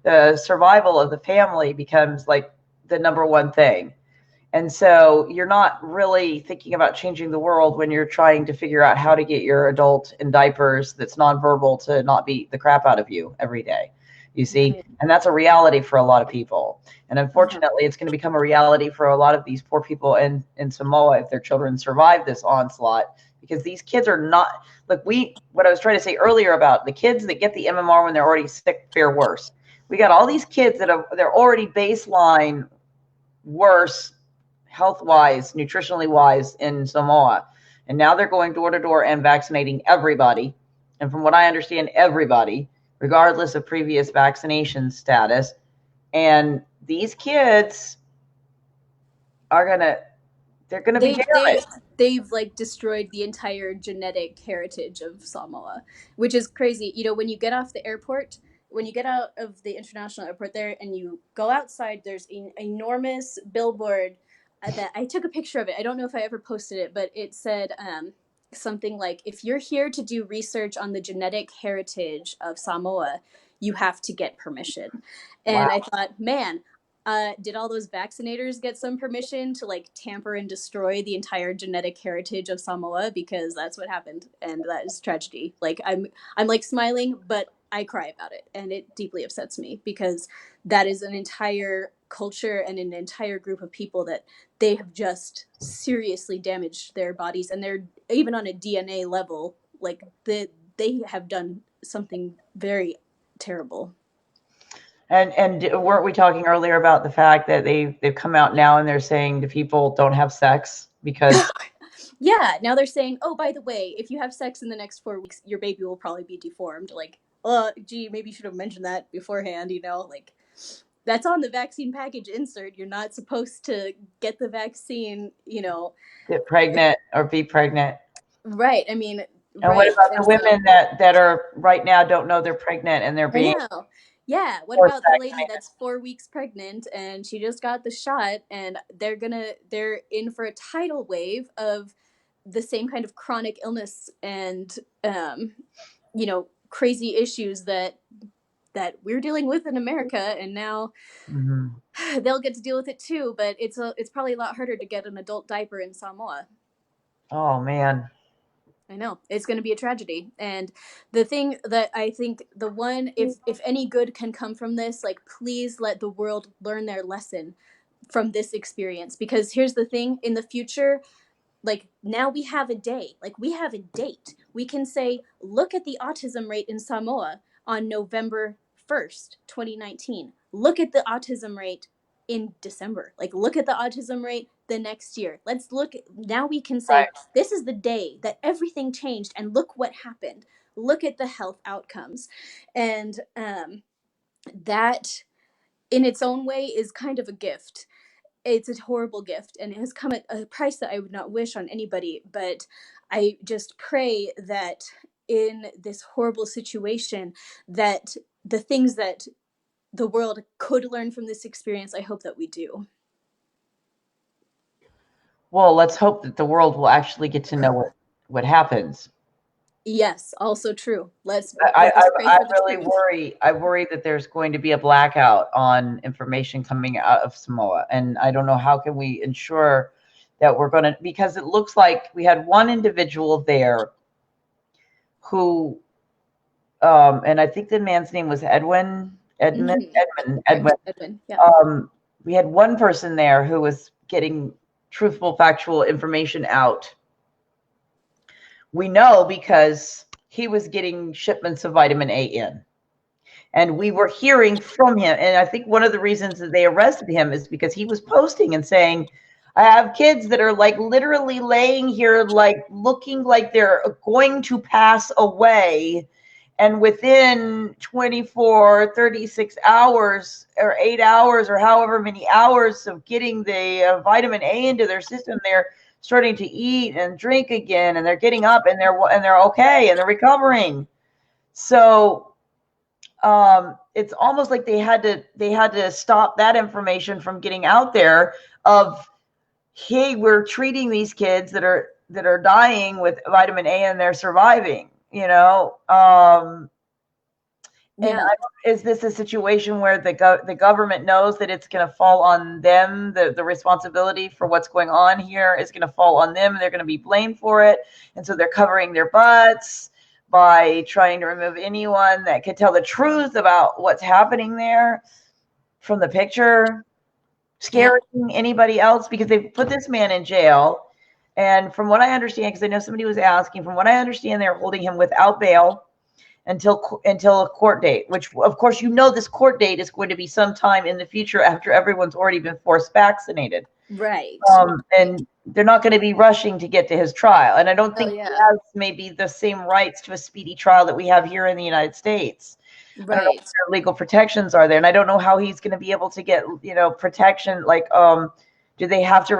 the survival of the family becomes like the number one thing. And so you're not really thinking about changing the world when you're trying to figure out how to get your adult in diapers that's nonverbal to not beat the crap out of you every day. You see, and that's a reality for a lot of people. And unfortunately, it's going to become a reality for a lot of these poor people in Samoa if their children survive this onslaught, because these kids are not, look, what I was trying to say earlier about the kids that get the MMR when they're already sick fare worse. We got all these kids they're already baseline worse health-wise, nutritionally wise in Samoa. And now they're going door to door and vaccinating everybody. And from what I understand, everybody, regardless of previous vaccination status. And these kids they're gonna be damaged. They've like destroyed the entire genetic heritage of Samoa, which is crazy. When you get off the airport, when you get out of the international airport there and you go outside, there's an enormous billboard that I took a picture of it. I don't know if I ever posted it, but it said something like, if you're here to do research on the genetic heritage of Samoa, you have to get permission. And Wow. I thought, man, did all those vaccinators get some permission to like tamper and destroy the entire genetic heritage of Samoa? Because that's what happened, and that is tragedy. Like I'm like smiling, but I cry about it, and it deeply upsets me because that is an entire culture and an entire group of people that they have just seriously damaged their bodies, and they're even on a DNA level, like they have done something very terrible. And weren't we talking earlier about the fact that they've come out now and they're saying to people, don't have sex because Yeah, now they're saying, oh, by the way, if you have sex in the next 4 weeks, your baby will probably be deformed. Like, gee, maybe you should have mentioned that beforehand, like that's on the vaccine package insert. You're not supposed to get the vaccine, get pregnant or be pregnant. Right. I mean, And what right. about the And so, women that are right now don't know they're pregnant and they're I being know. Yeah. What forced about the lady vaccinated? that's 4 weeks pregnant and she just got the shot and they're in for a tidal wave of the same kind of chronic illness and, crazy issues that we're dealing with in America, and now Mhm. they'll get to deal with it too. But it's probably a lot harder to get an adult diaper in Samoa. Oh man. I know it's going to be a tragedy, and the thing that I think the one, if any good can come from this, like please let the world learn their lesson from this experience. Because here's the thing: in the future, like now we have a day, like we have a date. We can say, look at the autism rate in Samoa on November 1st, 2019. Look at the autism rate in December. Like look at the autism rate the next year. Let's look, now we can say, Right. this is the day that everything changed and look what happened. Look at the health outcomes. And that in its own way is kind of a gift. It's a horrible gift, and it has come at a price that I would not wish on anybody. But I just pray that in this horrible situation, that the things that the world could learn from this experience, I hope that we do. Well, let's hope that the world will actually get to know what happens. Yes, also true. Let's I, let us pray I for the really truth. worry. I worry that there's going to be a blackout on information coming out of Samoa, and I don't know how can we ensure that we're going to, because it looks like we had one individual there who, and I think the man's name was Edwin. Correct, Edwin. Yeah. We had one person there who was getting truthful, factual information out. We know because he was getting shipments of vitamin A in. And we were hearing from him. And I think one of the reasons that they arrested him is because he was posting and saying, I have kids that are like literally laying here, like looking like they're going to pass away. And within 24, 36 hours or 8 hours or however many hours of getting the vitamin A into their system, they're starting to eat and drink again, and they're getting up and they're okay and they're recovering. So it's almost like they had to stop that information from getting out there of, hey, we're treating these kids that are dying with vitamin A and they're surviving, and Yeah. is this a situation where the government knows that it's going to fall on them, the responsibility for what's going on here is going to fall on them, and they're going to be blamed for it, and so they're covering their butts by trying to remove anyone that could tell the truth about what's happening there from the picture, scaring anybody else, because they put this man in jail. And from what I understand, because I know somebody was asking, from what I understand, they're holding him without bail until a court date, which of course this court date is going to be sometime in the future after everyone's already been forced vaccinated. Right. And they're not going to be rushing to get to his trial. And I don't think he Yeah. has maybe the same rights to a speedy trial that we have here in the United States. I don't know what their legal protections are there. And I don't know how he's going to be able to get, protection. Like, do they have to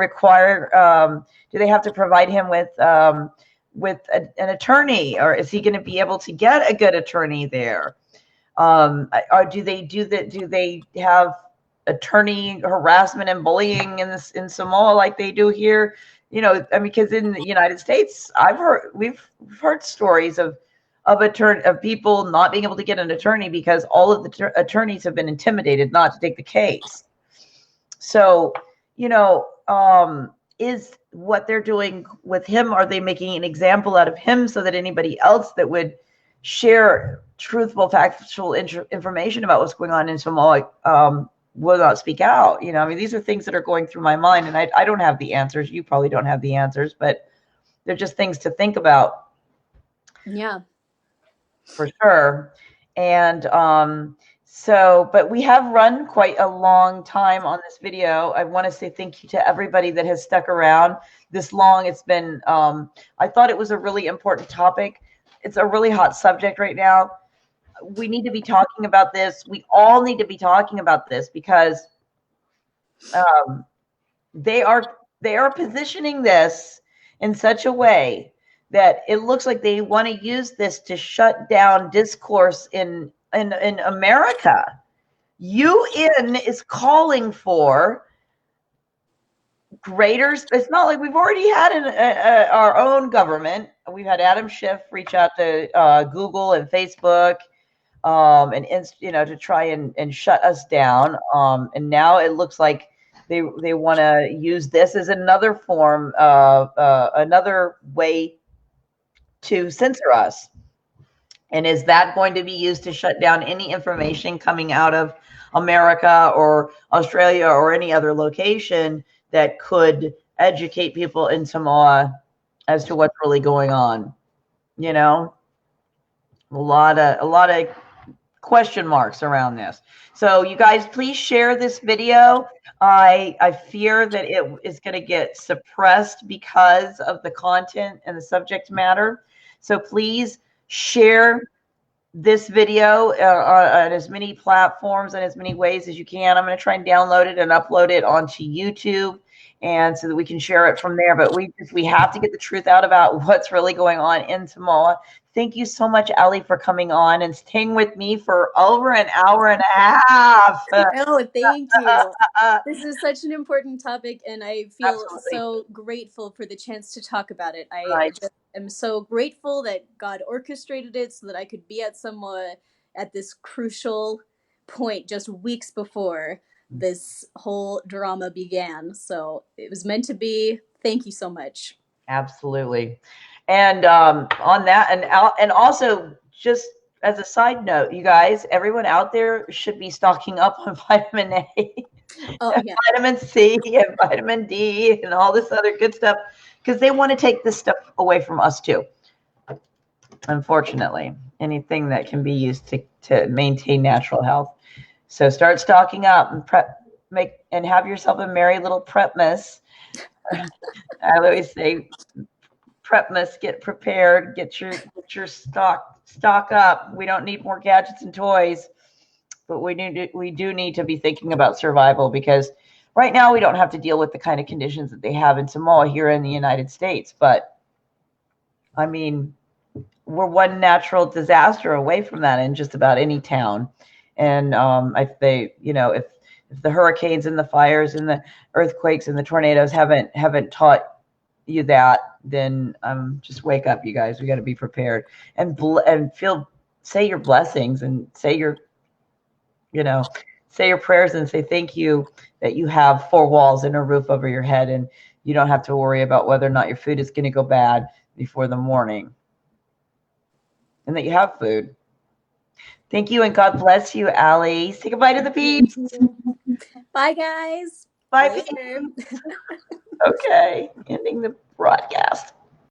provide him with an attorney, or is he going to be able to get a good attorney there? Or do they do that? Do they have attorney harassment and bullying in Samoa like they do here? You know, I mean, because in the United States, we've heard stories of of people not being able to get an attorney because all of the attorneys have been intimidated not to take the case. So, you know, is what they're doing with him, are they making an example out of him so that anybody else that would share truthful, factual information about what's going on in Samoa will not speak out? You know, I mean, these are things that are going through my mind, and I don't have the answers. You probably don't have the answers, but they're just things to think about. Yeah. For sure. And so, but we have run quite a long time on this video. I want to say thank you to everybody that has stuck around this long. It's been, I thought it was a really important topic. It's a really hot subject right now. We need to be talking about this. We all need to be talking about this because they are positioning this in such a way that it looks like they want to use this to shut down discourse in America. UN is calling for greater. It's not like we've already had our own government. We've had Adam Schiff reach out to Google and Facebook, and to try and shut us down. And now it looks like they want to use this as another form of another way to censor us. And is that going to be used to shut down any information coming out of America or Australia or any other location that could educate people in Samoa as to what's really going on? You know, a lot of question marks around this. So you guys, please share this video. I fear that it is going to get suppressed because of the content and the subject matter. So please share this video on as many platforms and as many ways as you can. I'm going to try and download it and upload it onto YouTube, and so that we can share it from there. But we have to get the truth out about what's really going on in Samoa. Thank you so much, Allie, for coming on and staying with me for over an hour and a half. Oh, thank you. This is such an important topic, and I feel Absolutely. so grateful for the chance to talk about it. I just am so grateful that God orchestrated it so that I could be at Samoa at this crucial point just weeks before this whole drama began. So it was meant to be. Thank you so much. Absolutely. And on that, and also, just as a side note, you guys, everyone out there should be stocking up on vitamin A, vitamin C, and vitamin D, and all this other good stuff, because they want to take this stuff away from us too. Unfortunately, anything that can be used to maintain natural health. So start stocking up and and have yourself a merry little Prepmas. I always say, Prepmas, get prepared, get your stock up. We don't need more gadgets and toys, but we do need to be thinking about survival, because right now we don't have to deal with the kind of conditions that they have in Samoa here in the United States. But I mean, we're one natural disaster away from that in just about any town. And if the hurricanes and the fires and the earthquakes and the tornadoes haven't taught you that, then just wake up, you guys. We got to be prepared and say your blessings and say your prayers and say thank you that you have 4 walls and a roof over your head, and you don't have to worry about whether or not your food is going to go bad before the morning, and that you have food. Thank you, and God bless you, Allie. Say goodbye to the peeps. Bye, guys. Bye, peeps. Okay, ending the broadcast.